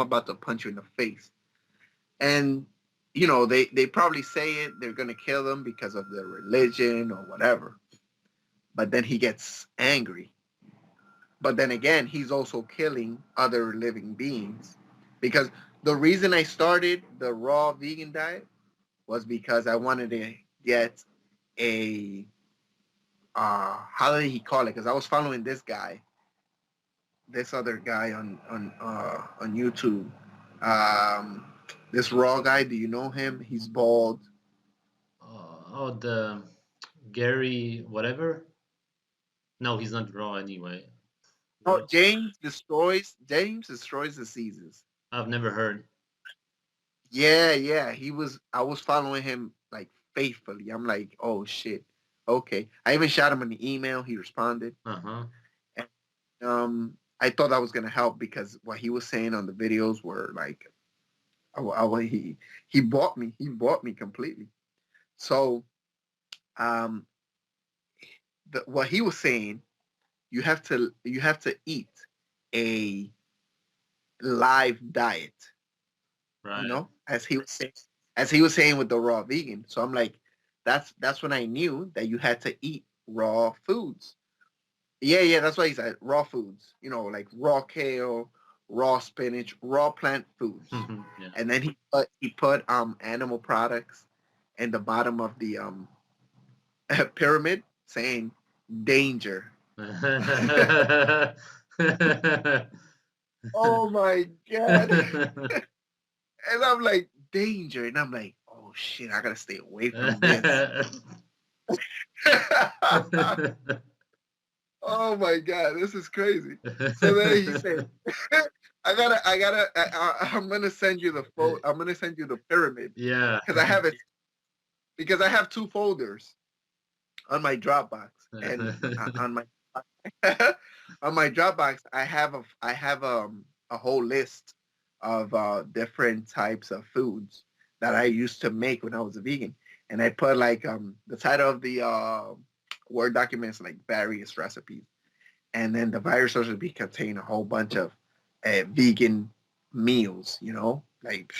about to punch you in the face. And they probably say it, they're gonna kill them because of their religion or whatever. But then he gets angry. But then again, he's also killing other living beings. Because the reason I started the raw vegan diet was because I wanted to get a how did he call it? Because I was following this other guy on YouTube. Um, this raw guy, do you know him? He's bald. The Gary whatever? No, he's not raw anyway. Oh, What? James destroys diseases. I've never heard. Yeah. I was following him like faithfully. I'm like, oh shit. Okay. I even shot him an email. He responded. Uh-huh. And, I thought that was gonna help because what he was saying on the videos were like, he bought me. He bought me completely. So, um, what he was saying, you have to eat a live diet. Right. As he was saying with the raw vegan. So I'm like, that's when I knew that you had to eat raw foods. Yeah, that's why he said raw foods. Like raw kale, raw spinach, raw plant foods, Yeah. and then he put animal products in the bottom of the pyramid, saying danger. Oh my god! And I'm like danger, and I'm like, oh shit, I gotta stay away from this. Oh my god, this is crazy. So then he said, I'm gonna send you the I'm gonna send you the pyramid Yeah. because I have it because I have two folders on my Dropbox and on my on my Dropbox I have a whole list of different types of foods that I used to make when I was a vegan, and I put like the title of the Word documents like various recipes, and then the virus recipe contain a whole bunch of vegan meals, like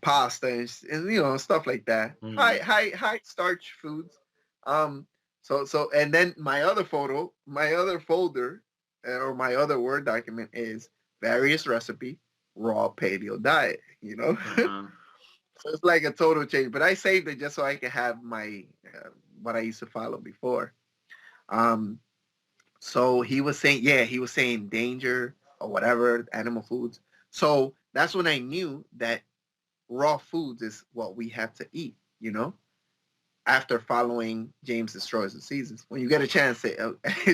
pasta and stuff like that. High Mm. high starch foods. Um, and then my other folder, or my other Word document is various recipe raw paleo diet. Uh-huh. So it's like a total change. But I saved it just so I can have my what I used to follow before. Um, so he was saying danger or whatever, animal foods. So that's when I knew that raw foods is what we have to eat, after following James Destroys the Seasons. When you get a chance,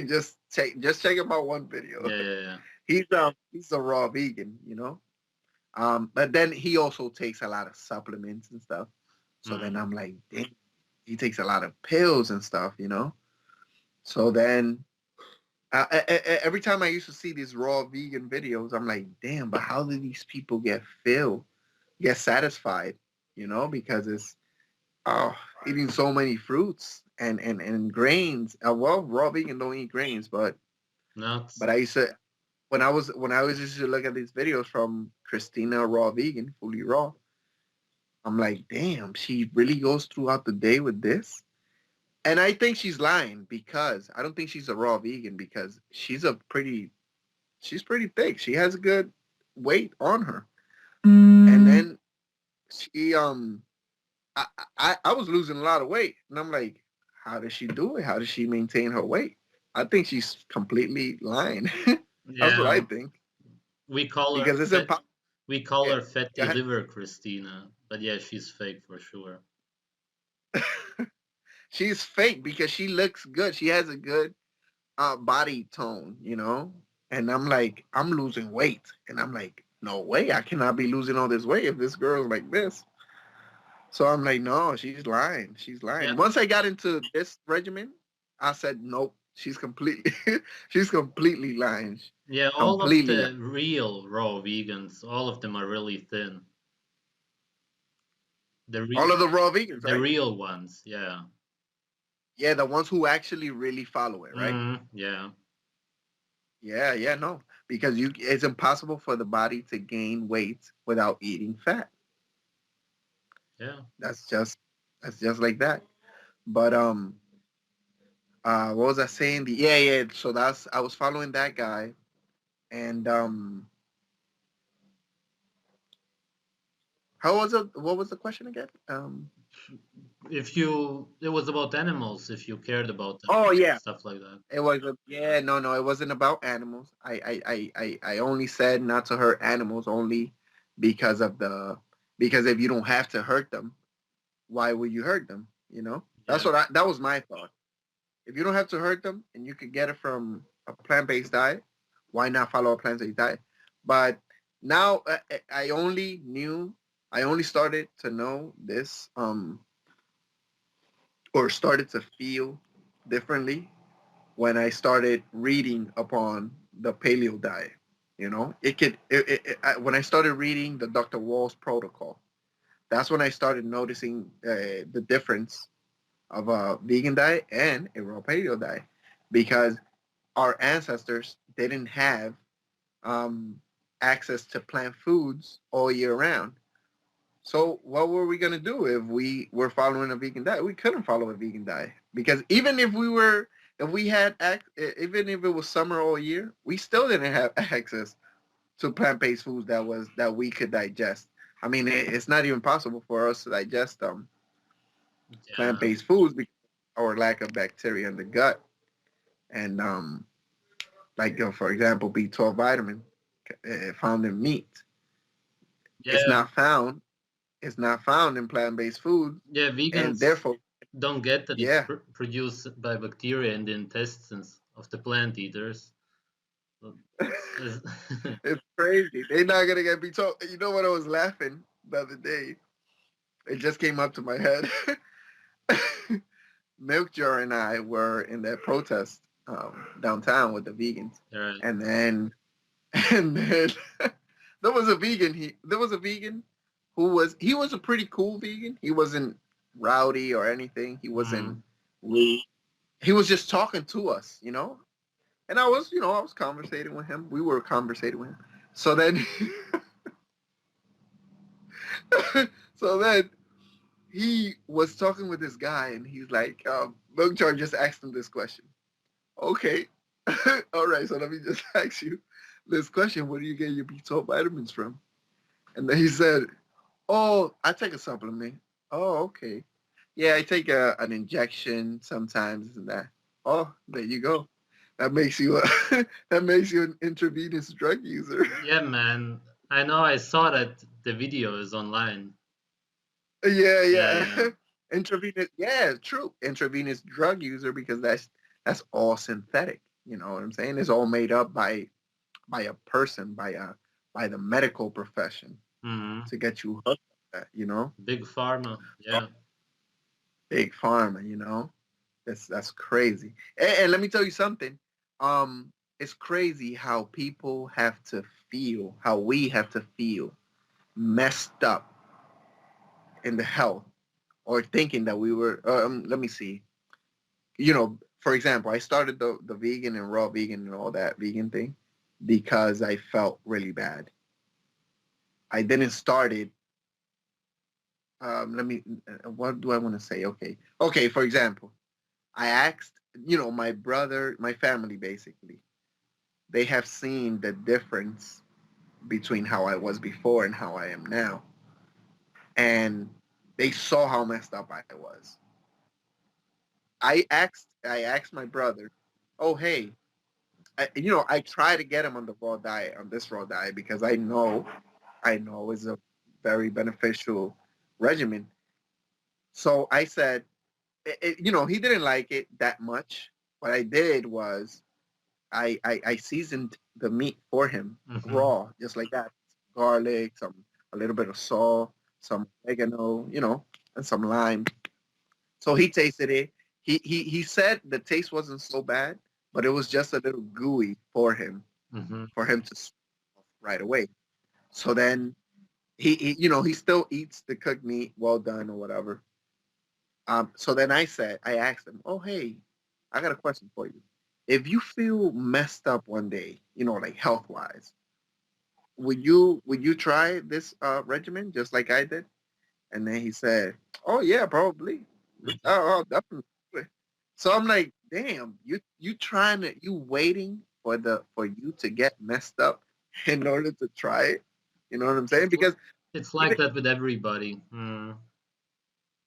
just check him out one video. Yeah, yeah, yeah. He's a raw vegan, but then he also takes a lot of supplements and stuff. So then Mm. I'm like, dang, he takes a lot of pills and stuff. So then every time I used to see these raw vegan videos, I'm like, damn, but how do these people get satisfied? Because it's oh, eating so many fruits and grains. Well, raw vegan don't eat grains, Nuts. but I used to when I was used to look at these videos from Christina Raw Vegan, Fully Raw. I'm like, damn, she really goes throughout the day with this. And I think she's lying because I don't think she's a raw vegan because she's pretty thick. She has a good weight on her. And then she I was losing a lot of weight, and I'm like, how does she do it? How does she maintain her weight? I think she's completely lying. That's what I Yeah. think We call her because it's fat. impossible. We call Yeah, her go fatty ahead. liver Christina, but yeah, she's fake for sure. She's fake because she looks good. She has a good body tone. And I'm like, I'm losing weight, and I'm like, no way, I cannot be losing all this weight if this girl's like this. So I'm like, no, she's lying. She's Yeah, lying. Once I got into this regimen, I said, nope, she's completely, she's completely lying. yeah. All of Completely lying. the real raw vegans, all of them are really thin. The All real, of the raw vegans, the right? real ones. Yeah. Yeah, the ones who actually really follow it, right? Mm, yeah. Yeah, yeah, no, because it's impossible for the body to gain weight without eating fat. Yeah. That's just that's just like that. But what was I saying? Yeah. So that's I was following that guy, and how was it? What was the question again? If you, it was about animals. If you cared about them, Oh yeah, stuff like that. it was. Yeah, no, it wasn't about animals. I only said not to hurt animals only because of the because if you don't have to hurt them, why would you hurt them? That's Yeah. that was my thought. If you don't have to hurt them and you could get it from a plant-based diet, why not follow a plant-based diet? But now I only started to know this or started to feel differently when I started reading upon the paleo diet. When I started reading the Dr. Wall's protocol, that's when I started noticing the difference of a vegan diet and a raw paleo diet, because our ancestors didn't have um, access to plant foods all year round. So what were we gonna do if we were following a vegan diet? We couldn't follow a vegan diet because even if we were, if we had even if it was summer all year, we still didn't have access to plant-based foods that we could digest. I mean, it's not even possible for us to digest Yeah. plant-based foods because of our lack of bacteria in the gut. And like for example, B12 vitamin found in meat. It's Yeah. not found. It's not found in plant-based foods, Yeah. and Vegans therefore, don't get that it's yeah, produced by bacteria in the intestines of the plant eaters. So it's, it's crazy. They're not gonna get B12. You know what? I was laughing the other day. It just came up to my head. Milk Jar and I were in that protest downtown with the vegans, right. and then and then there was a vegan. There was a vegan who was a pretty cool vegan. He wasn't rowdy or anything. He wasn't Mm. rude. He was just talking to us, you know. And I was conversating with him. We were conversating with him. So then, so then he was talking with this guy, and he's like, Milk Jar just asked him this question. Okay, all right. So let me just ask you this question: where do you get your B12 vitamins from? And then he said, "Oh, I take a supplement." Oh, okay. Yeah, I take an injection sometimes and that. Oh, there you go. That makes you that makes you an intravenous drug user. Yeah, man. I know. I saw that the video is online. Yeah, Yeah, yeah. yeah. Intravenous. Yeah, true. Intravenous drug user because that's all synthetic. You know what I'm saying? It's all made up by a person, by the medical profession Hmm. to get you hooked on that. You know, Big pharma. Yeah. big pharma. You know, that's crazy. And let me tell you something. It's crazy how people have to feel, how we have to feel messed up in the health or thinking that we were. Let me see. You know, for example, I started the vegan and raw vegan and all that vegan thing because I felt really bad. I didn't start it. Let me. What do I want to say? Okay, okay. For example, I asked. You know, my brother, my family, basically, they have seen the difference between how I was before and how I am now, and they saw how messed up I was. I asked my brother, "Oh, hey, I try to get him on the raw diet, on this raw diet, because I know it's a very beneficial regimen." So I said, he didn't like it that much. What I did was I seasoned the meat for him Hmm. raw, just like that. Garlic, a little bit of salt, some oregano, and some lime. So he tasted it. He said the taste wasn't so bad, but it was just a little gooey Hmm. for him to swallow right away. So then he still eats the cooked meat, well done or whatever. So then I asked him, "Oh, hey, I got a question for you. If you feel messed up one day, like health wise, would you try this regimen just like I did?" And then he said, "Oh yeah, probably. Oh, definitely." So I'm like, "Damn, you waiting for you to get messed up in order to try it?" You know what I'm saying? It's Because it's even like that with everybody. Mm.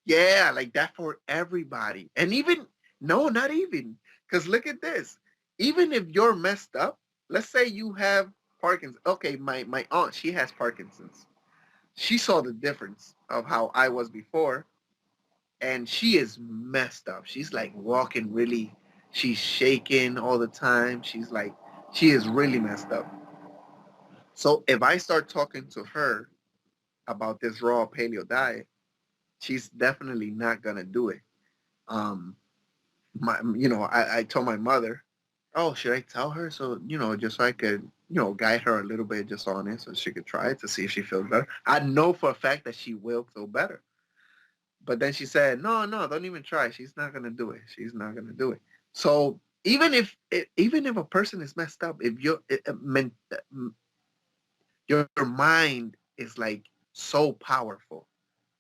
yeah, like that for everybody. And even no, not even. Because look at this. Even if you're messed up, let's say you have Parkinson's. Okay, my aunt, she has Parkinson's. She saw the difference of how I was before, and she is messed up. She's like walking really, she's shaking all the time. She is really messed up. So if I start talking to her about this raw paleo diet, she's definitely not gonna do it. Um, I told my mother, oh, should I tell her? So, just so I could, guide her a little bit just on it so she could try it to see if she feels better. I know for a fact that she will feel better. But then she said, no, no, don't even try. She's not going to do it. She's not going to do it. So even if a person is messed up, if your mind is like so powerful,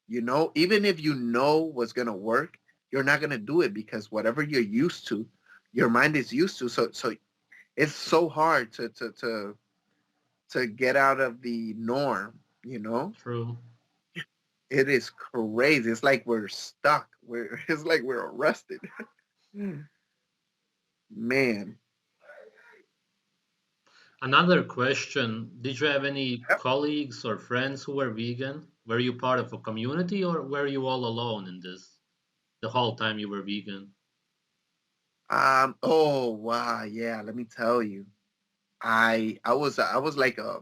even if you know what's going to work, you're not going to do it because whatever you're used to, your mind is used to. So it's so hard to get out of the norm. You know, True. it is crazy. It's like we're stuck. We're it's like we're arrested. Man. Another question: did you have any Yep. colleagues or friends who were vegan? Were you part of a community, or were you all alone in this the whole time you were vegan? Oh wow. Yeah. Let me tell you. I was like a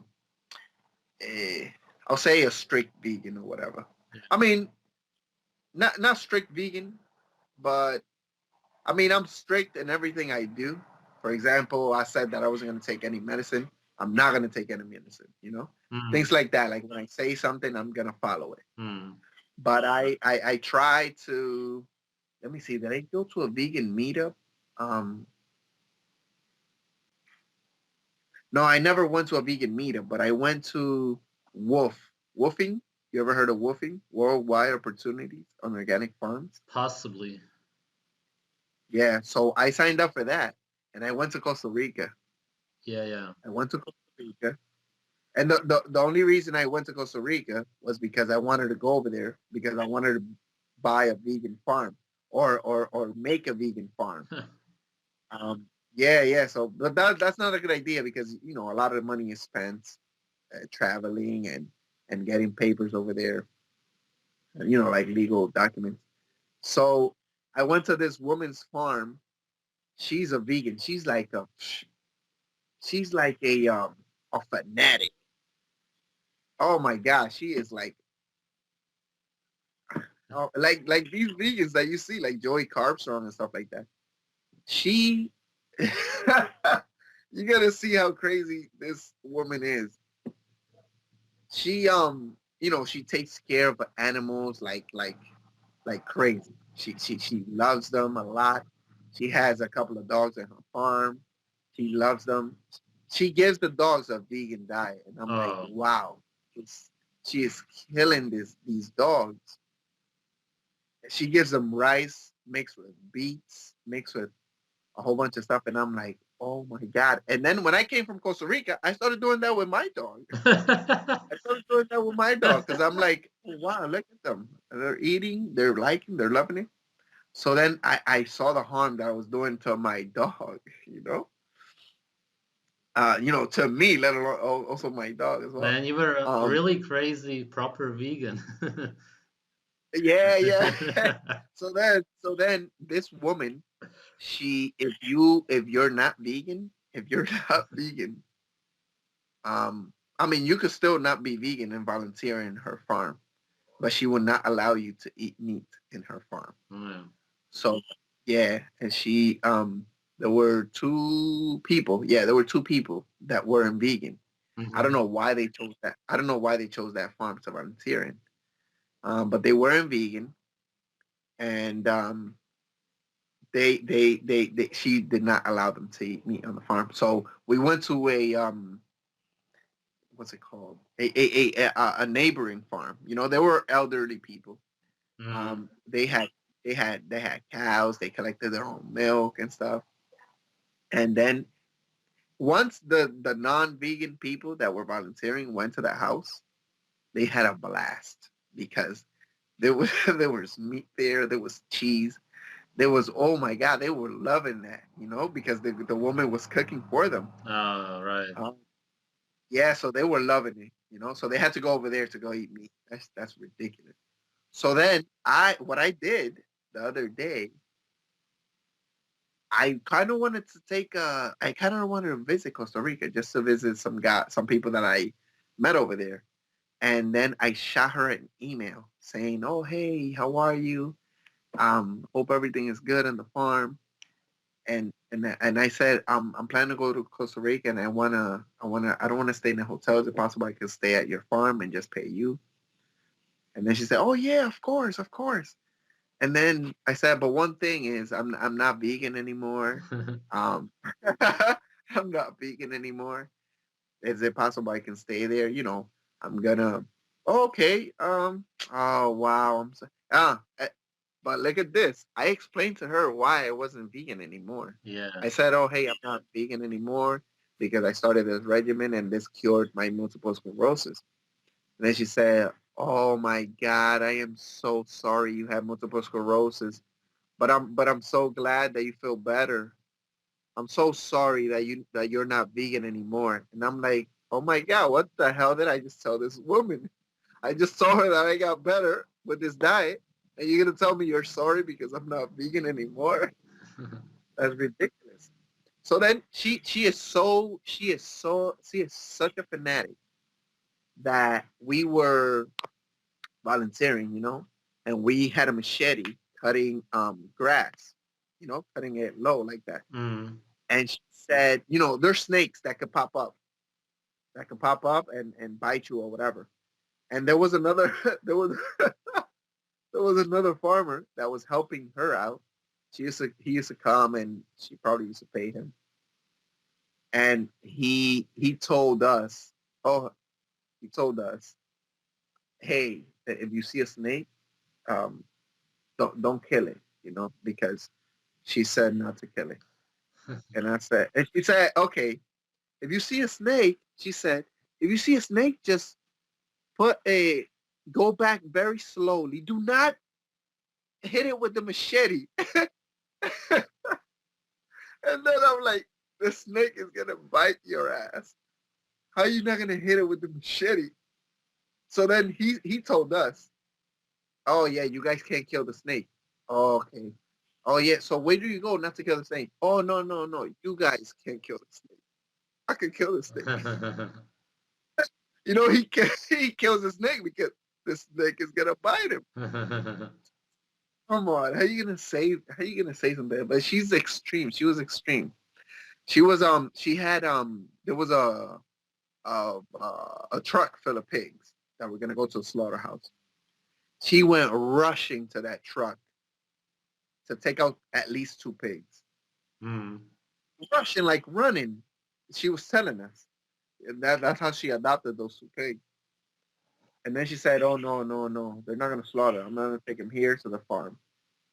I'll say a strict vegan or whatever. Yeah. I mean, not strict vegan, but I mean I'm strict in everything I do. For example, I said that I wasn't going to take any medicine. I'm not going to take any medicine. Mm, Things like that. Like when I say something, I'm going to follow it. mm. But I try to. Let me see. Did I go to a vegan meetup? Um, no, I never went to a vegan meetup, but I went to Woofing. You ever heard of Woofing? Worldwide Opportunities on Organic Farms. Possibly. Yeah, so I signed up for that, and I went to Costa Rica. Yeah, yeah. I went to Costa Rica, and the only reason I went to Costa Rica was because I wanted to go over there because I wanted to buy a vegan farm or make a vegan farm. Yeah, yeah. So, but that's not a good idea because a lot of the money is spent traveling and getting papers over there, like legal documents. So I went to this woman's farm. She's a vegan. She's like a fanatic. Oh my gosh, she is like like these vegans that you see, like Joey Carbstrong and stuff like that. She, you gotta see how crazy this woman is. She takes care of animals like crazy. She loves them a lot. She has a couple of dogs at her farm. She loves them. She gives the dogs a vegan diet, and I'm like, Oh, wow, it's, she is killing these dogs. She gives them rice mixed with beets, mixed with a whole bunch of stuff, and I'm like, oh my god. And then when I came from Costa Rica, I started doing that with my dog. I started doing that with my dog because I'm like, oh, wow, look at them. They're eating, they're liking, they're loving it. So then I saw the harm that I was doing to my dog, you know, to me, let alone also my dog as well. man, you were a Um, really crazy proper vegan. yeah, yeah. So then this woman, if you're not vegan, if you're not vegan, I mean, you could still not be vegan and volunteer in her farm, but she will not allow you to eat meat in her farm. Yeah. So yeah, and there were two people. Yeah, there were two people that weren't vegan. I don't Mhm. know why they chose that. I don't know why they chose that farm to volunteer in. But they weren't vegan, and she did not allow them to eat meat on the farm. So we went to a what's it called? A neighboring farm. There were elderly people. Mm. They had cows. They collected their own milk and stuff. And then once the non-vegan people that were volunteering went to the house, they had a blast because there was there was meat there, there was cheese, there was, oh my god, they were loving that, because the woman was cooking for them. Oh, right. Um, yeah, so they were loving it. So they had to go over there to go eat meat. That's ridiculous. So then what I did the other day, I kind of wanted to visit Costa Rica just to visit some people that I met over there. And then I shot her an email saying, "Oh, hey, how are you? Hope everything is good on the farm." And I said, I'm planning to go to Costa Rica, and I don't wanna stay in a hotel. Is it possible I could stay at your farm and just pay you? And then she said, "Oh yeah, of course, of course." And then I said, "But one thing is, I'm not vegan anymore. Um, I'm not vegan anymore. Is it possible I can stay there? I'm gonna." "Oh, okay. Oh wow. I'm so." But look at this. I explained to her why I wasn't vegan anymore. Yeah. I said, "Oh, hey, I'm not vegan anymore because I started this regimen and this cured my multiple sclerosis." And then she said, "Oh my God, I am so sorry you have multiple sclerosis, but I'm so glad that you feel better. I'm so sorry that you're not vegan anymore." And I'm like, "Oh my God, what the hell did I just tell this woman? I just told her that I got better with this diet, and you're gonna tell me you're sorry because I'm not vegan anymore? That's ridiculous." So then she is such a fanatic that we were volunteering, and we had a machete cutting grass, cutting it low like that. Mm. And she said, there's snakes that could pop up and bite you or whatever. And there was another there was another farmer that was helping her out. He used to come and she probably used to pay him. And he told us, oh, he told us, hey, if you see a snake, um, don't kill it, because she said not to kill it. And she said, okay, if you see a snake, she said, if you see a snake, just put a go back very slowly. Do not hit it with the machete. And then I'm like, the snake is gonna bite your ass. How are you not gonna hit it with the machete? So then he told us, oh yeah, you guys can't kill the snake. Oh, okay. Oh yeah. So where do you go not to kill the snake? Oh no. You guys can't kill the snake. I can kill the snake. He kills the snake because the snake is gonna bite him. Come on, how you gonna say something? But she's extreme. She was extreme. She had there was a truck full of pigs that were gonna go to a slaughterhouse. She went rushing to that truck to take out at least two pigs. Mm. Rushing like running. She was telling us. And that's how she adopted those two pigs. And then she said, "Oh no, they're not gonna slaughter. I'm not gonna take them here to the farm."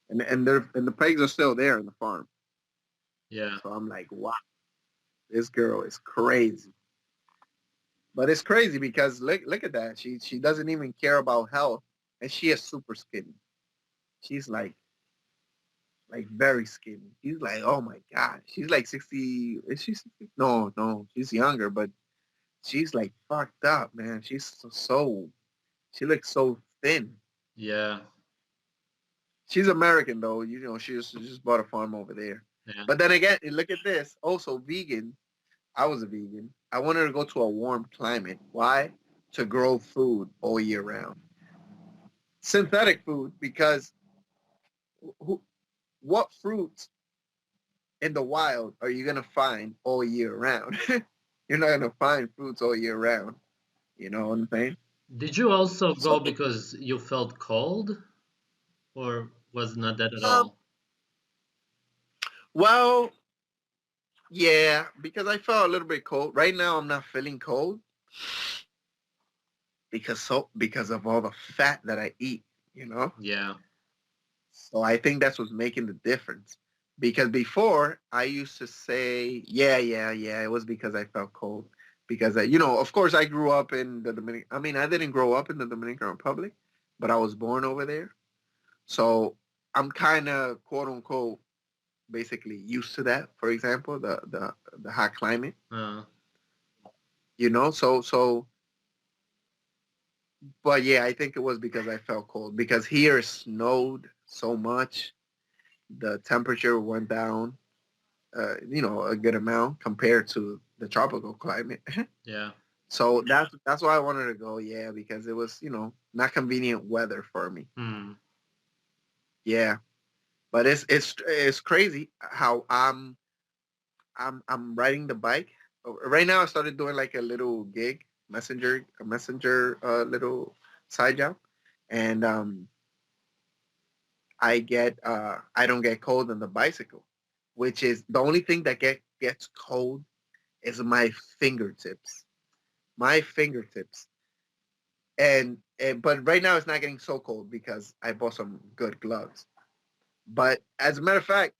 And the pigs are still there in the farm. Yeah. So I'm like, wow, this girl is crazy. But it's crazy because look at that. She doesn't even care about health, and she is super skinny. She's like very skinny. She's like, oh my god, she's like 60. Is she 60? No, she's younger, but she's like fucked up, man. She's she looks so thin. Yeah. She's American though. She just bought a farm over there. Yeah. But then again, look at this. Also vegan. I was a vegan. I wanted to go to a warm climate. Why? To grow food all year round. Synthetic food because who, what fruits in the wild are you gonna find all year round? You're not gonna find fruits all year round. You know what I'm saying? Did you also So, go because you felt cold, or was not that at um, all? well, yeah, because I felt a little bit cold. Right now, I'm not feeling cold because of all the fat that I eat. You know, Yeah. so I think that's what's making the difference. Because before I used to say, yeah, it was because I felt cold. Because of course, I grew up in the Dominican. I mean, I didn't grow up in the Dominican Republic, but I was born over there. So I'm kind of quote unquote basically used to that. For example, the hot climate. Uh, So but yeah, I think it was because I felt cold because here it snowed so much, the temperature went down, a good amount compared to the tropical climate. yeah. So that's why I wanted to go. Yeah, because it was not convenient weather for me. Hmm. Yeah, but it's crazy how I'm riding the bike right now. I started doing like a little gig messenger little side job, and I don't get cold on the bicycle, which is the only thing that gets cold is my fingertips. My fingertips. And but right now it's not getting so cold because I bought some good gloves. But as a matter of fact,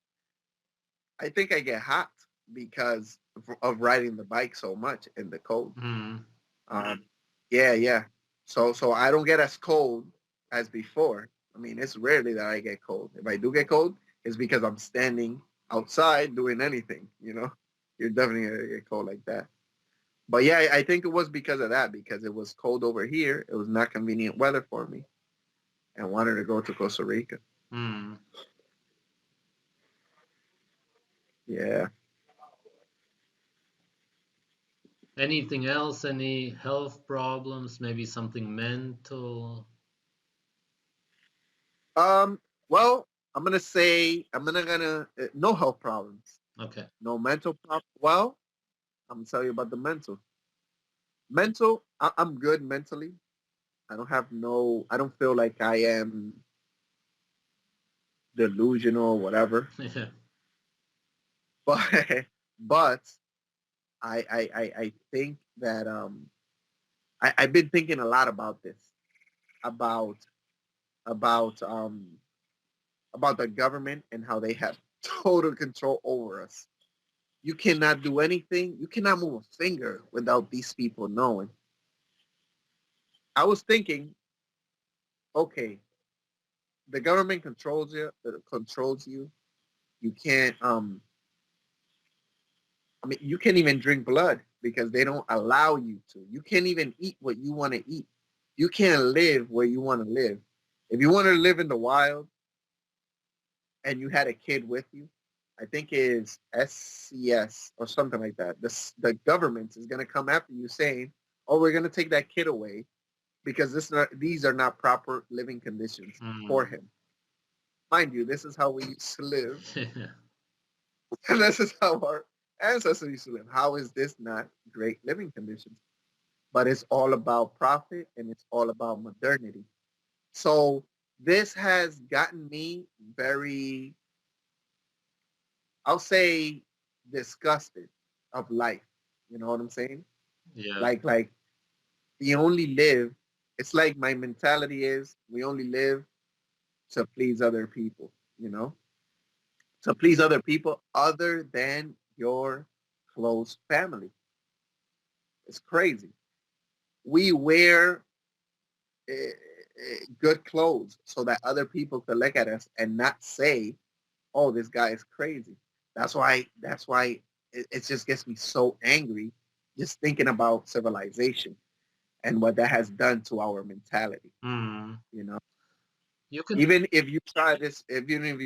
I think I get hot because of riding the bike so much in the cold. Mm. Um, yeah, yeah. So I don't get as cold as before. I mean, it's rarely that I get cold. If I do get cold, it's because I'm standing outside doing anything. You're definitely gonna get cold like that. But yeah, I think it was because of that, because it was cold over here. It was not convenient weather for me, and wanted to go to Costa Rica. Mm. Yeah. Anything else? Any health problems? Maybe something mental? Um. Well, I'm gonna no health problems, Okay. no mental problem. Well, I'm gonna tell you about the mental. Mental, I'm good mentally. I don't feel like I am delusional or whatever. Yeah. But but I think that I've been thinking a lot about this, about about um about the government and how they have total control over us. You cannot do anything. You cannot move a finger without these people knowing. I was thinking, okay, the government controls you. Controls you. You can't. I mean, you can't even drink blood because they don't allow you to. You can't even eat what you want to eat. You can't live where you want to live. If you want to live in the wild and you had a kid with you, I think is SCS or something like that. The government is going to come after you saying, "Oh, we're going to take that kid away because these are not proper living conditions for Mm. him." Mind you, this is how we used to live. Yeah. And this is how our ancestors used to live. How is this not great living conditions? But it's all about profit and it's all about modernity. So this has gotten me very, I'll say, disgusted of life. You know what I'm saying? Yeah. Like we only live. It's like my mentality is we only live to please other people. You know, to please other people other than your close family. It's crazy. We wear good clothes so that other people could look at us and not say, "Oh, this guy is crazy." That's why it just gets me so angry just thinking about civilization and what that has done to our mentality. Mm. You know, You can. even if you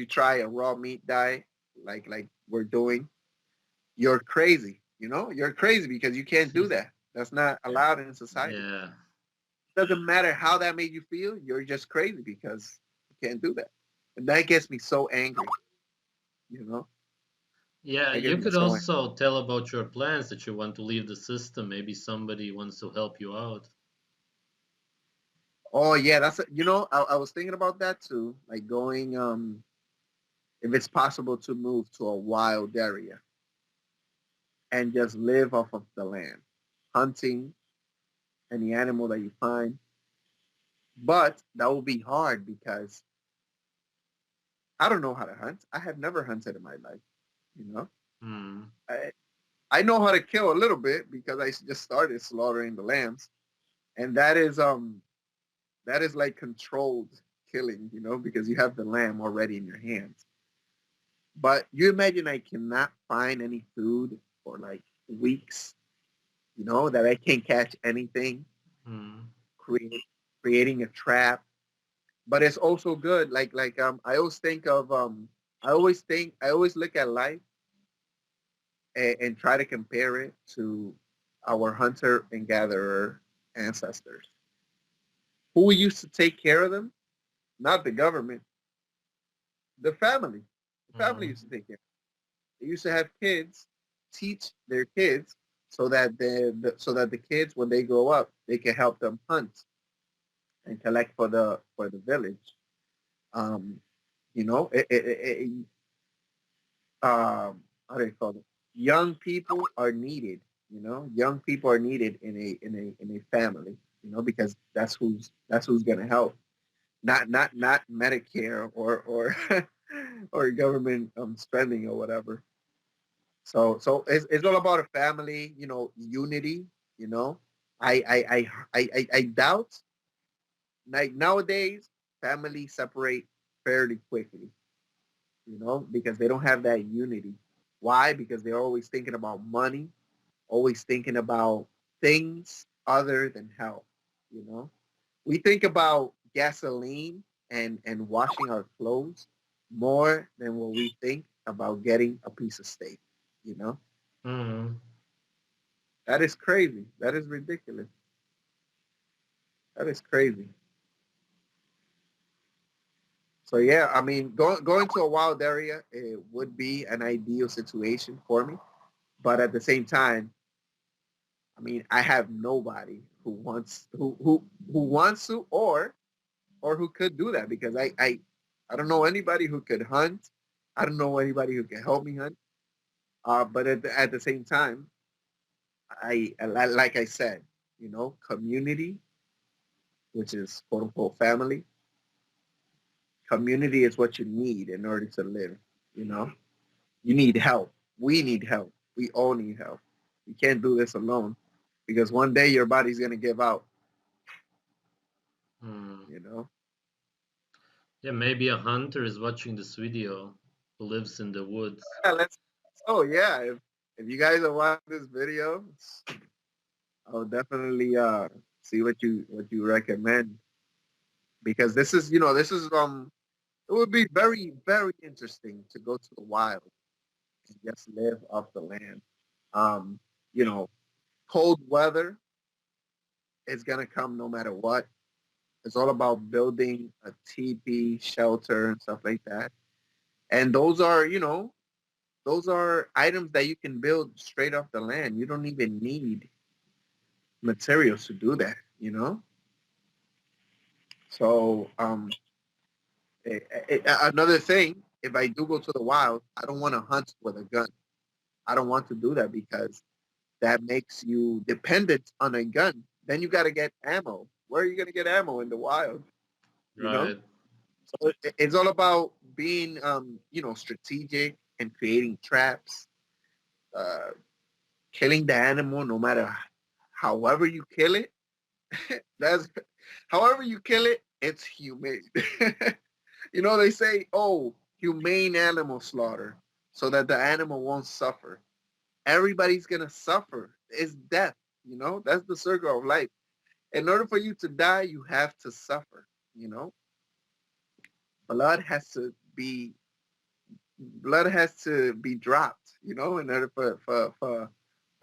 try a raw meat diet like we're doing, you're crazy. You're crazy because you can't do that. That's not allowed in society. Yeah. Doesn't matter how that made you feel. You're just crazy because you can't do that, and that gets me so angry. You know, Yeah, that gets you me could so angry. also tell about your plans that you want to leave the system. Maybe somebody wants to help you out. Oh yeah, I was thinking about that too. Like going, if it's possible to move to a wild area and just live off of the land, hunting any animal that you find. But that will be hard because I don't know how to hunt. I have never hunted in my life. You know, Mm. I I know how to kill a little bit because I just started slaughtering the lambs, and that is like controlled killing. Because you have the lamb already in your hands. But you imagine I cannot find any food for like weeks, that I can't catch anything, Mm. create, creating a trap. But it's also good. I always look at life and try to compare it to our hunter and gatherer ancestors who used to take care of them, not the government, the family. The family Mm. used to take care. They used to have kids teach their kids so that the kids when they grow up they can help them hunt and collect for the village. Um, how do you call it? Young people are needed. Young people are needed in a family. Because that's who's gonna help. Not Medicare or or government spending or whatever. So it's all about a family, unity. You know, I doubt like nowadays families separate fairly quickly. Because they don't have that unity. Why? Because they're always thinking about money, always thinking about things other than health. You know, we think about gasoline and washing our clothes more than what we think about getting a piece of steak. You know, Hmm. that is crazy. That is ridiculous. That is crazy. So yeah, I mean, going to a wild area it would be an ideal situation for me. But at the same time, I mean, I have nobody who wants to or who could do that because I don't know anybody who could hunt. I don't know anybody who can help me hunt. But at the same time, like I said, community, which is quote unquote family, community is what you need in order to live. You know, you need help. We need help. We all need help. You can't do this alone because one day your body's gonna give out. Hmm. You know. Yeah, maybe a hunter is watching this video who lives in the woods. Yeah, let's. Oh yeah, if you guys are watching this video, I'll definitely see what you recommend because this is it would be very very interesting to go to the wild and just live off the land. Um, you know, cold weather is gonna come no matter what. It's all about building a teepee shelter and stuff like that. And those are items that you can build straight off the land. You don't even need materials to do that. So another thing, if I do go to the wild, I don't want to hunt with a gun. I don't want to do that because that makes you dependent on a gun. Then you got to get ammo. Where are you going to get ammo in the wild? You know. Right. So it's all about being, strategic and creating traps, uh, killing the animal, no matter however you kill it. That's however you kill it, it's humane. They say, oh, humane animal slaughter, so that the animal won't suffer. Everybody's gonna suffer. It's death. That's the circle of life. In order for you to die, you have to suffer. You know, blood has to be blood has to be dropped. In order for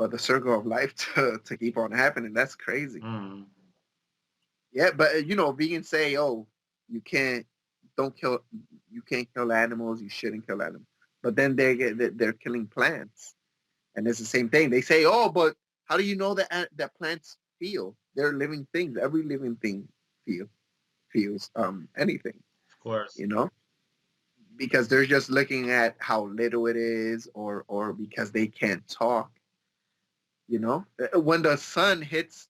the circle of life to keep on happening. That's crazy. Hmm. Yeah, but vegans say, "Oh, you can't, don't kill, you can't kill animals. You shouldn't kill animals." But then they're killing plants, and it's the same thing. They say, "Oh, but how do you know that plants feel? They're living things. Every living thing feel feels anything, Of course. you know, because they're just looking at how little it is, or because they can't talk. When the sun hits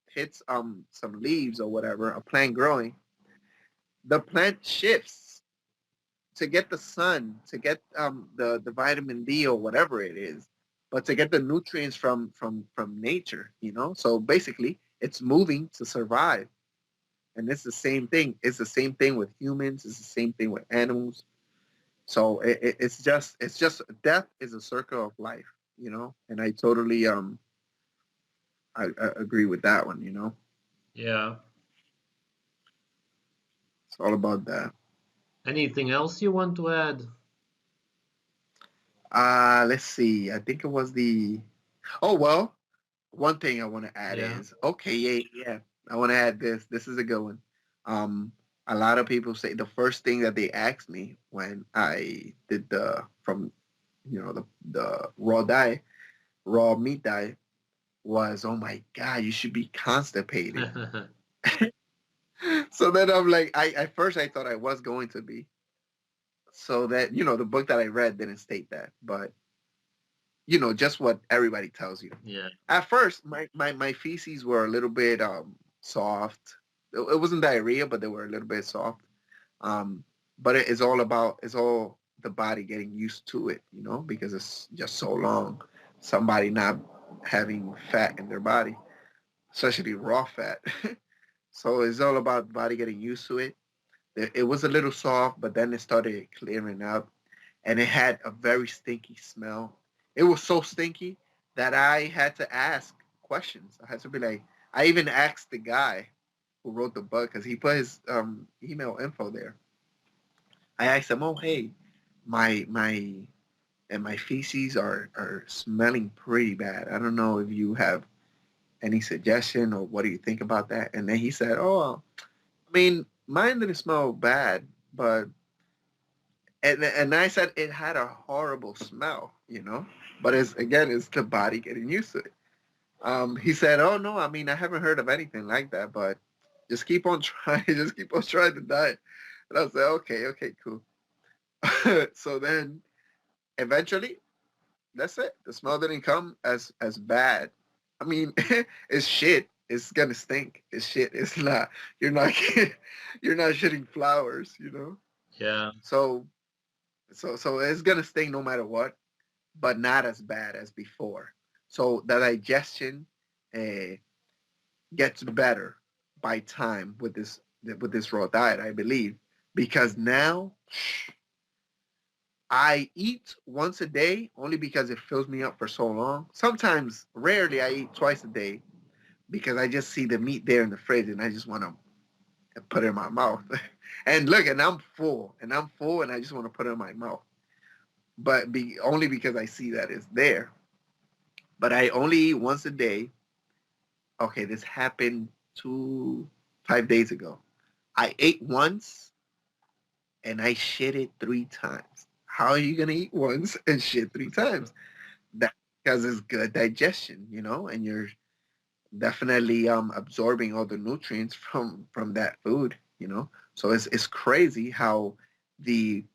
some leaves or whatever, a plant growing, the plant shifts to get the sun, to get the vitamin D or whatever it is, but to get the nutrients from nature. So basically, it's moving to survive, and it's the same thing. It's the same thing with humans. It's the same thing with animals. So it's just death is a circle of life. And I totally I agree with that one. Yeah. It's all about that. Anything else you want to add? Let's see. I think it was the. Oh well, one thing I want to add Yeah. is okay. Yeah, yeah. I want to add this. This is a good one. Um, a lot of people say the first thing that they asked me when I did the raw meat diet was, "Oh my God, you should be constipated." So then I'm like, I at first I thought I was going to be. So that the book that I read didn't state that, but just what everybody tells you. Yeah. At first, my feces were a little bit soft. It wasn't diarrhea, but they were a little bit soft. Um, but it's all the body getting used to it, because it's just so long. Somebody not having fat in their body, especially raw fat. So it's all about the body getting used to it. It was a little soft, but then it started clearing up, and it had a very stinky smell. It was so stinky that I had to ask questions. I had to be like, I even asked the guy who wrote the book because he put his email info there. I asked him, "Oh, hey, my feces are smelling pretty bad. I don't know if you have any suggestion or what do you think about that?" And then he said, "Oh, I mean, mine didn't smell bad, but," and I said it had a horrible smell, but it's the body getting used to it. He said, "Oh no, I mean I haven't heard of anything like that, but just keep on trying, just keep on trying the diet." And I was like, "Okay, okay, cool." So then eventually, that's it. The smell didn't come as bad. I mean, it's shit. It's gonna stink. It's shit. It's not. You're not. You're not shitting flowers. Yeah. So so it's gonna stink no matter what, but not as bad as before. So the digestion uh, gets better by time with this raw diet, I believe, because now I eat once a day only because it fills me up for so long. Sometimes, rarely, I eat twice a day because I just see the meat there in the fridge and I just want to put it in my mouth. And look, and I'm full, and I just want to put it in my mouth. But only because I see that it's there. But I only eat once a day. Okay, this happened 5 days ago. I ate once and I shit it 3 times. How are you gonna eat once and shit 3 times? That because it's good digestion, and you're definitely absorbing all the nutrients from that food. So it's crazy how the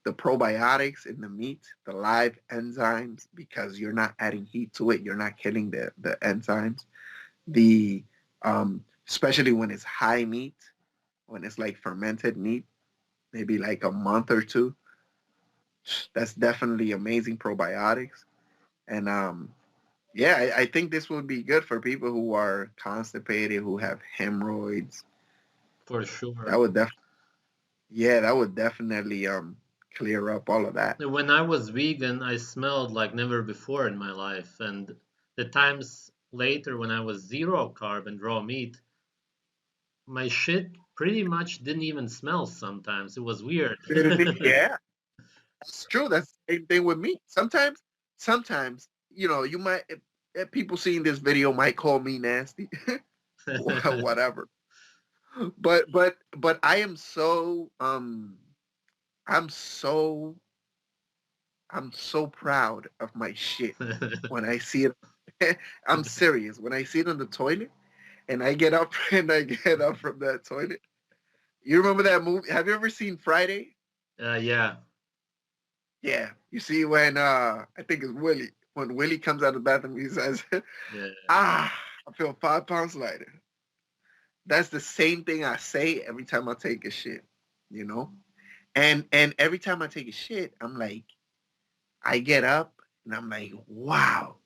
the probiotics in the meat, the live enzymes, because you're not adding heat to it, you're not killing the enzymes. The Especially when it's high meat, when it's like fermented meat, maybe like a month or two, that's definitely amazing probiotics. And yeah, I think this would be good for people who are constipated, who have hemorrhoids. For sure. That would def Yeah, that would definitely clear up all of that. When I was vegan, I smelled like never before in my life, and the times later when I was zero carb and raw meat, my shit pretty much didn't even smell sometimes. It was weird. Yeah, that's true. That's the same thing with me. Sometimes, you might people seeing this video might call me nasty, whatever. But I'm so I'm so proud of my shit when I see it. I'm serious. When I see it on the toilet and I get up and I get up from that toilet. You remember that movie? Have you ever seen Friday? Yeah. Yeah. You see when I think it's Willie. When Willie comes out of the bathroom, he says, Yeah. "Ah, I feel 5 pounds lighter." That's the same thing I say every time I take a shit, you know? And every time I take a shit, I'm like, I get up and I'm like, wow,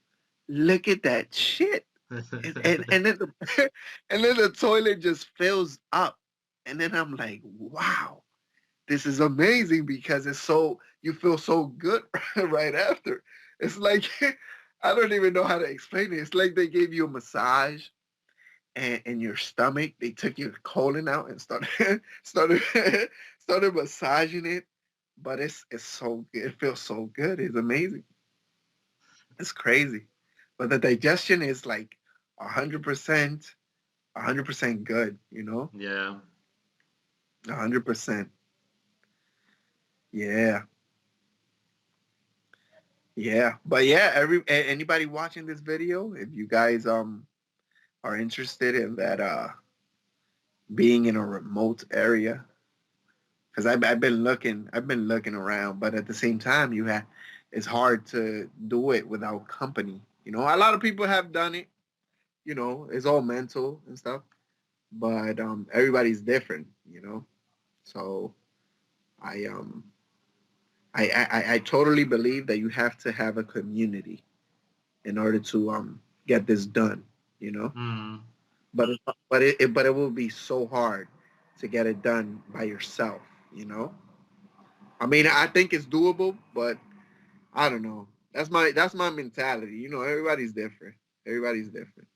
look at that shit. And then and then the toilet just fills up. And then I'm like, wow, this is amazing because you feel so good right after. It's like I don't even know how to explain it. It's like they gave you a massage and in your stomach. They took your colon out and started started started massaging it. But it's so good. It feels so good. It's amazing. It's crazy. But the digestion is like 100%, 100% good. Yeah. 100%. Yeah. Yeah. But yeah, anybody watching this video, if you guys are interested in that being in a remote area, because I've been looking around, but at the same time, it's hard to do it without company. A lot of people have done it. It's all mental and stuff, but everybody's different. So I I totally believe that you have to have a community in order to get this done, you know. Mm. But but it will be so hard to get it done by yourself, you know. I mean, I think it's doable, but I don't know. That's my mentality. You know, everybody's different. Everybody's different.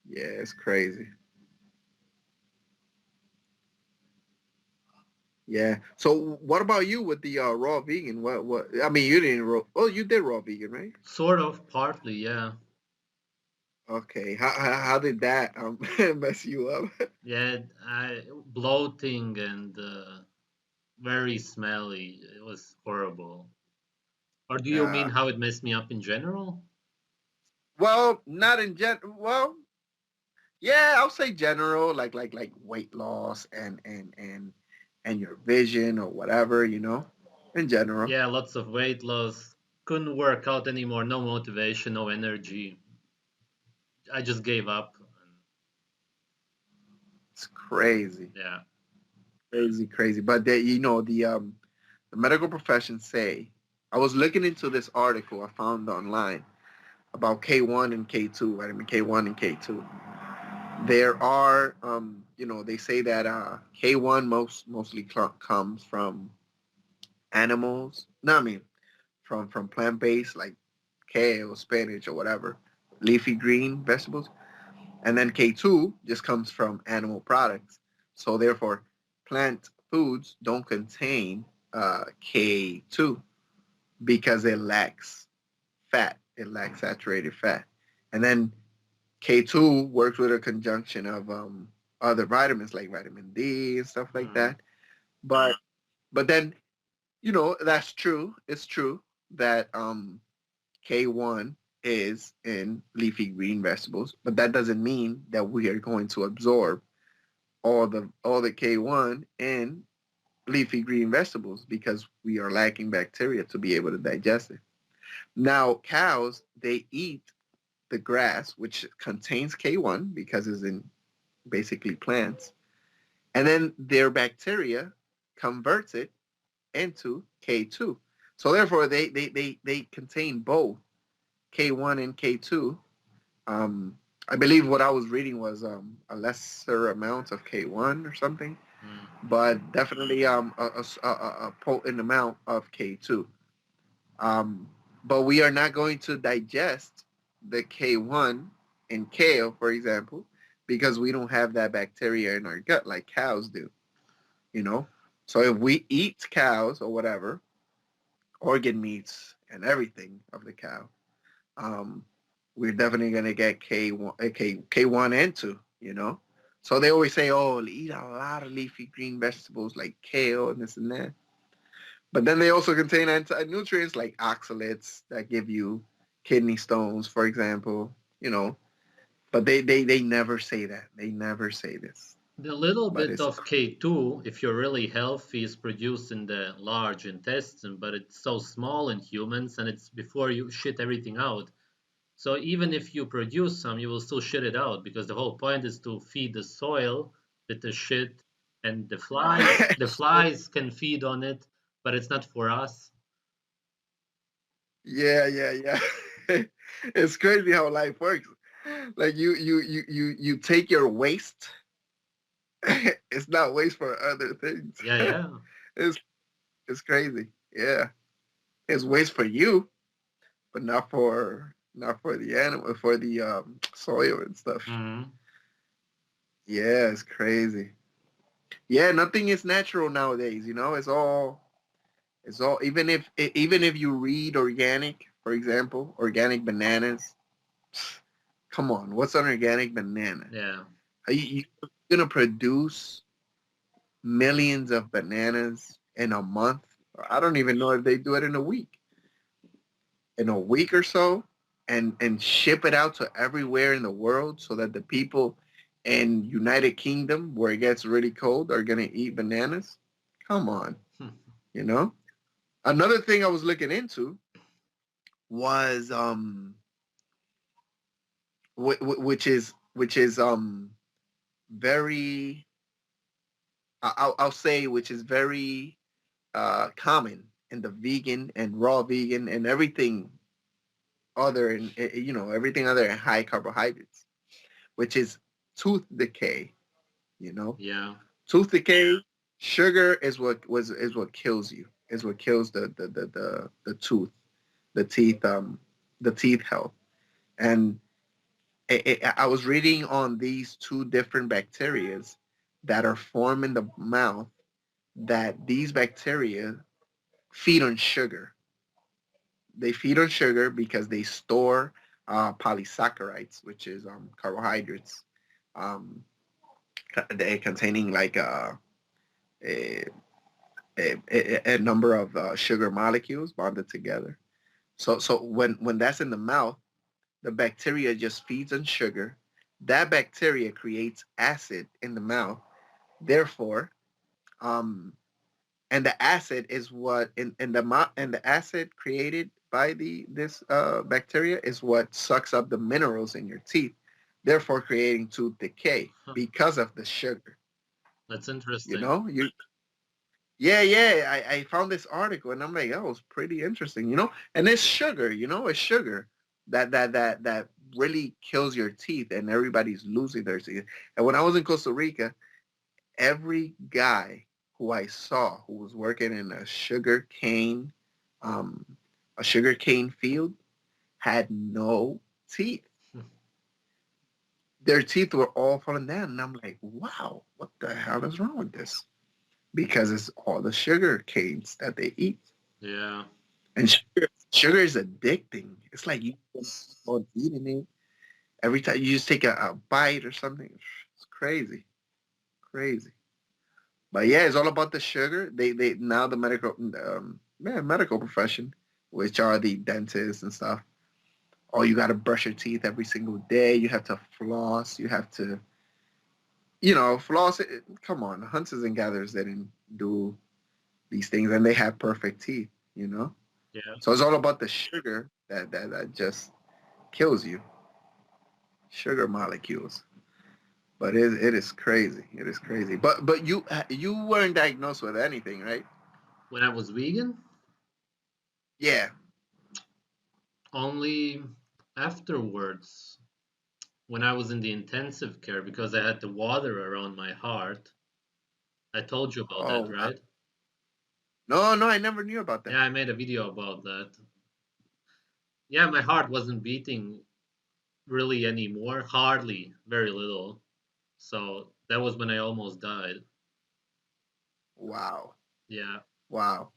Yeah, it's crazy. Yeah. So what about you with the raw vegan? What I mean, you didn't raw. Oh, you did raw vegan, right? Sort of, partly, yeah. Okay. How did that mess you up? Yeah, I bloating and very smelly. It was horrible. Or do you mean uh, how it messed me up in general? well, not in gen. Well, yeah, I'll say general, like weight loss and your vision or whatever, you know, in general. Yeah, lots of weight loss. Couldn't work out anymore. No motivation, no energy. I just gave up. It's crazy, Yeah. crazy, crazy. But they, you know, the medical profession say. I was looking into this article I found online about K1 and K2, vitamin K1 and K2. There are, you know, they say that K1 mostly comes from animals. No, I mean from plant based like kale, spinach, or whatever, leafy green vegetables, and then K2 just comes from animal products. So therefore, plant foods don't contain K2 because it lacks fat. It lacks saturated fat, and then K2 works with a conjunction of other vitamins like vitamin D and stuff like Mm. that. But then you know that's true. It's true that K1 is in leafy green vegetables, but that doesn't mean that we are going to absorb all the K1 in leafy green vegetables because we are lacking bacteria to be able to digest it. Now, cows, they eat the grass, which contains K1 because it's in basically plants, and then their bacteria converts it into K2. So therefore, they contain both K1 and K2. Um, I believe what I was reading was a lesser amount of K1 or something, Mm. but definitely a potent amount of K2. Um, but we are not going to digest the K1 in kale, for example, because we don't have that bacteria in our gut like cows do, you know? So if we eat cows or whatever, organ meats and everything of the cow, um, we're definitely gonna get K1, K1 and 2, you know? So they always say, oh, eat a lot of leafy green vegetables like kale and this and that. But then they also contain anti-nutrients like oxalates that give you kidney stones, for example, you know. But they never say that. They never say this. The little But bit it's of K2, if you're really healthy, is produced in the large intestine, but it's so small in humans and it's before you shit everything out. So even if you produce some, you will still shit it out because the whole point is to feed the soil with the shit and the flies can feed on it, but it's not for us. yeah, yeah, yeah. It's crazy how life works. Like you take your waste. It's not waste for other things. Yeah, yeah. it's it's crazy. Yeah, it's waste for you, but not for the animal, for the soil and stuff. Hmm. Yeah, it's crazy. Yeah, nothing is natural nowadays. You know, it's all. Even if you read organic, for example, organic bananas. Come on, what's an organic banana? Yeah. Are you gonna produce millions of bananas in a month? I don't even know if they do it in a week. In a week or so, and ship it out to everywhere in the world so that the people in United Kingdom where it gets really cold are gonna eat bananas. Come on, you know. Another thing I was looking into was which is very I'll say which is very common in the vegan and raw vegan and everything other and everything other than high carbohydrates, which is tooth decay. You know, Yeah. tooth decay, sugar is what kills you. Is what kills the tooth, the teeth, the teeth health. And I was reading on these two different bacterias that are formed in the mouth. That these bacteria feed on sugar. They feed on sugar because they store polysaccharides, which is carbohydrates, um, they containing like a, a number of sugar molecules bonded together. So when that's in the mouth, the bacteria just feeds on sugar. That bacteria creates acid in the mouth. Therefore, um, and the acid is what and the acid created by the this bacteria is what sucks up the minerals in your teeth, therefore creating tooth decay Huh. because of the sugar. That's You interesting. know, you yeah. I found this article and I'm like, oh, it's pretty interesting. And it's sugar. It's sugar that really kills your teeth, and everybody's losing their teeth. And when I was in Costa Rica, every guy who I saw who was working in um, a sugar cane field had no teeth. Their teeth were all falling down, and I'm like, wow, what the hell is wrong with this? Because it's all the sugar canes that they eat, Yeah. and sugar is addicting. It's like you keep on eating it every time you just take a bite or something. It's crazy, crazy. But yeah, it's all about the sugar. They now the medical profession, which are the dentists and stuff. Oh, you got to brush your teeth every single day. You have to floss. You have to, floss. Come on, hunters and gatherers didn't do these things, and they have perfect teeth. Yeah. So it's all about the sugar that just kills you. Sugar molecules. But it is crazy. It is crazy. But you weren't diagnosed with anything, right? When I was vegan, Yeah. only afterwards, when I was in the intensive care because I had the water around my heart. I told you about that, Oh, wow. right? No, no, I never knew about Yeah, that. I made a video about that. Yeah, my heart wasn't beating really anymore, hardly, very little. So that was when I almost died. Wow. Yeah. Wow.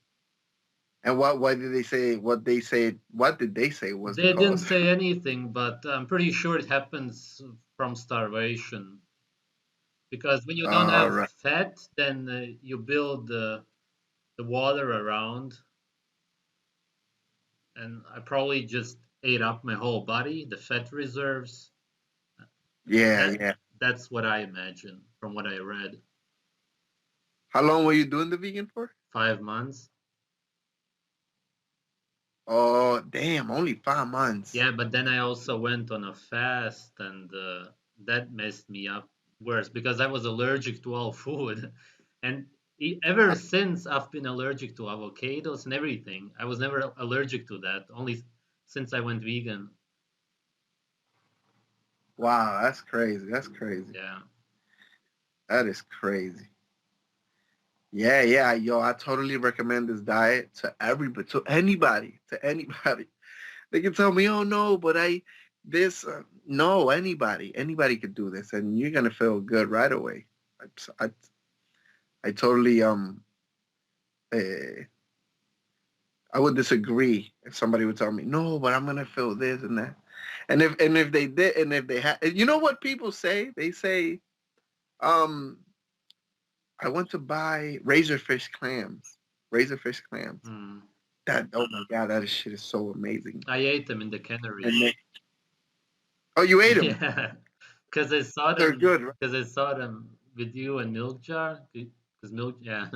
And what did they say? What did they say was the They didn't cause? say anything, but I'm pretty sure it happens from starvation. Because when you don't All have right. fat, then you build the water around, and I probably just ate up my whole body, the fat reserves. Yeah, That yeah. that's what I imagine from what I read. How long were you doing the vegan for? 5 months. Oh, damn, only 5 months. Yeah, but then I also went on a fast, and that messed me up worse because I was allergic to all food, and ever Uh, since I've been allergic to avocados and everything. I was never allergic to that. Only since I went vegan. Wow, that's crazy. That's crazy. Yeah. That is crazy. Yeah, yeah, yo, I totally recommend this diet to everybody, to anybody. They can tell me, oh no, but no, anybody could do this, and you're gonna feel good right away. I, I, I totally uh, I would disagree if somebody would tell me, no, but I'm gonna feel this and that. And if they did, and if they had, you know what people say? They say, um, I went to buy razorfish clams, razorfish clams. Mm. That oh my god, that shit is so amazing. I ate them in the And cannery. then, oh, you ate them? Yeah, because I saw They're them. good, right? Because I saw them with you and Milk Jar. Because Milk, yeah,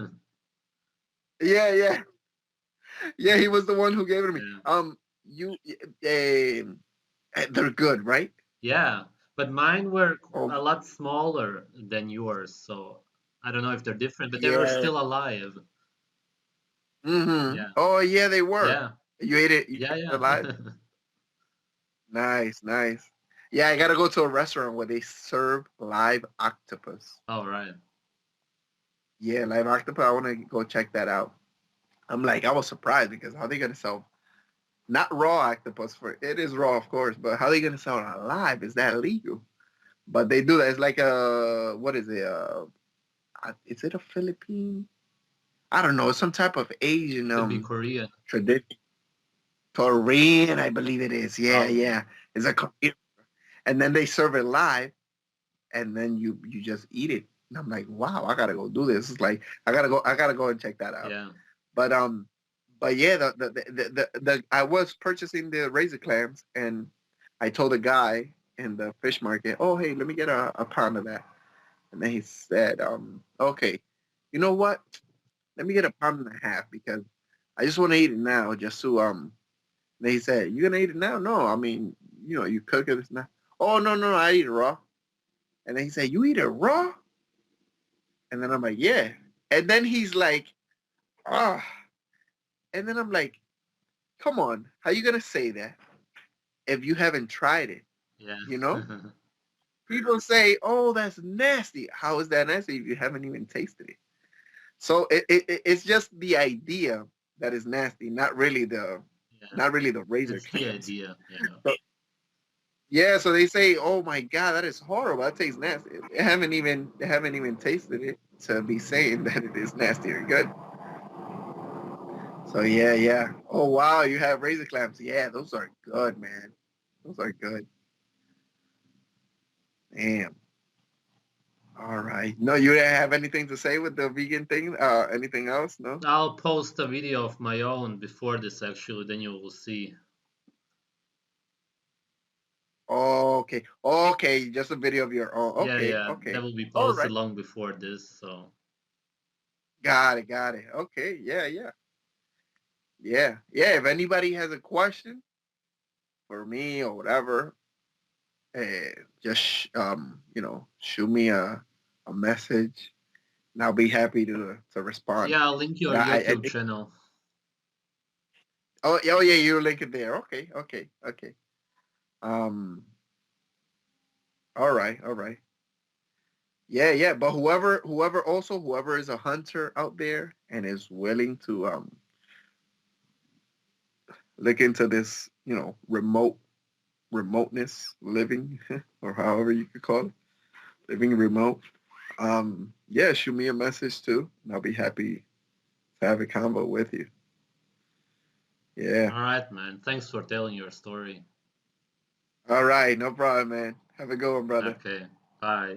Yeah, yeah, yeah. He was the one who gave it to me. yeah, They're good, right? yeah. But mine were Oh, a lot smaller than yours, so I don't know if they're different, but they were yeah. still alive. Mm-hmm. Yeah. Oh yeah, they were. Yeah. You ate it. You Yeah. ate it Yeah. alive. Nice, nice. Yeah, I gotta go to a restaurant where they serve live octopus. All right. Yeah, live octopus. I want to go check that out. I'm like, I was surprised because how they gonna sell not raw octopus for it is raw, of course, but how they gonna sell it alive? Is that legal? But they do that. It's like a what is it? Is it a Philippine? I don't know. It's some type of Asian Could be Korean. tradition. Korean, I believe it is. Yeah, Okay. yeah. It's a Korean, and then they serve it live, and then you just eat it. And I'm like, wow, I gotta go do this. It's like I gotta go and check that out. Yeah. But but yeah, the I was purchasing the razor clams, and I told the guy in the fish market, oh hey, let me get a pound of that. And then he said, okay, you know what? Let me get a pound and a half because I just want to eat it now, just to Then he said, you gonna eat it now? No, I mean, you cook it now. Oh no, I eat it raw. And then he said, you eat it raw? And then I'm like, yeah. And then he's like, ah. And then I'm like, come on, how you gonna say that if you haven't tried it? Yeah. You know? People say, oh, that's nasty. How is that nasty if you haven't even tasted it? So it's just the idea that is nasty, Yeah. not really the razor It's the clams. idea. Yeah. So, yeah, so they say, oh my God, that is horrible. That tastes nasty. They haven't even tasted it to be saying that it is nasty or good. So yeah, yeah. Oh wow, you have razor clams. Yeah, those are good, man. Those are good. Damn. All right. No, you didn't have anything to say with the vegan thing? Anything else? No? I'll post a video of my own before this actually, then you will see. Okay. Okay. Just a video of your own. Yeah, Okay. yeah. That Okay. will be All posted right. long before this, so Got it. Got it. Okay. Yeah. Yeah. Yeah. Yeah. If anybody has a question for me or whatever, just shoot me a message, and I'll be happy to respond. yeah, I'll link But your I YouTube think channel. oh yeah, you link it there. Okay. Okay. Okay. Um. All right. All right. Yeah, yeah, but whoever is a hunter out there and is willing to look into this, remoteness living or however you could call it, living remote. Yeah, shoot me a message too, and I'll be happy to have a convo with you. Yeah. All right, man. Thanks for telling your story. All right, no problem, man. Have a good one, brother. Okay. Bye.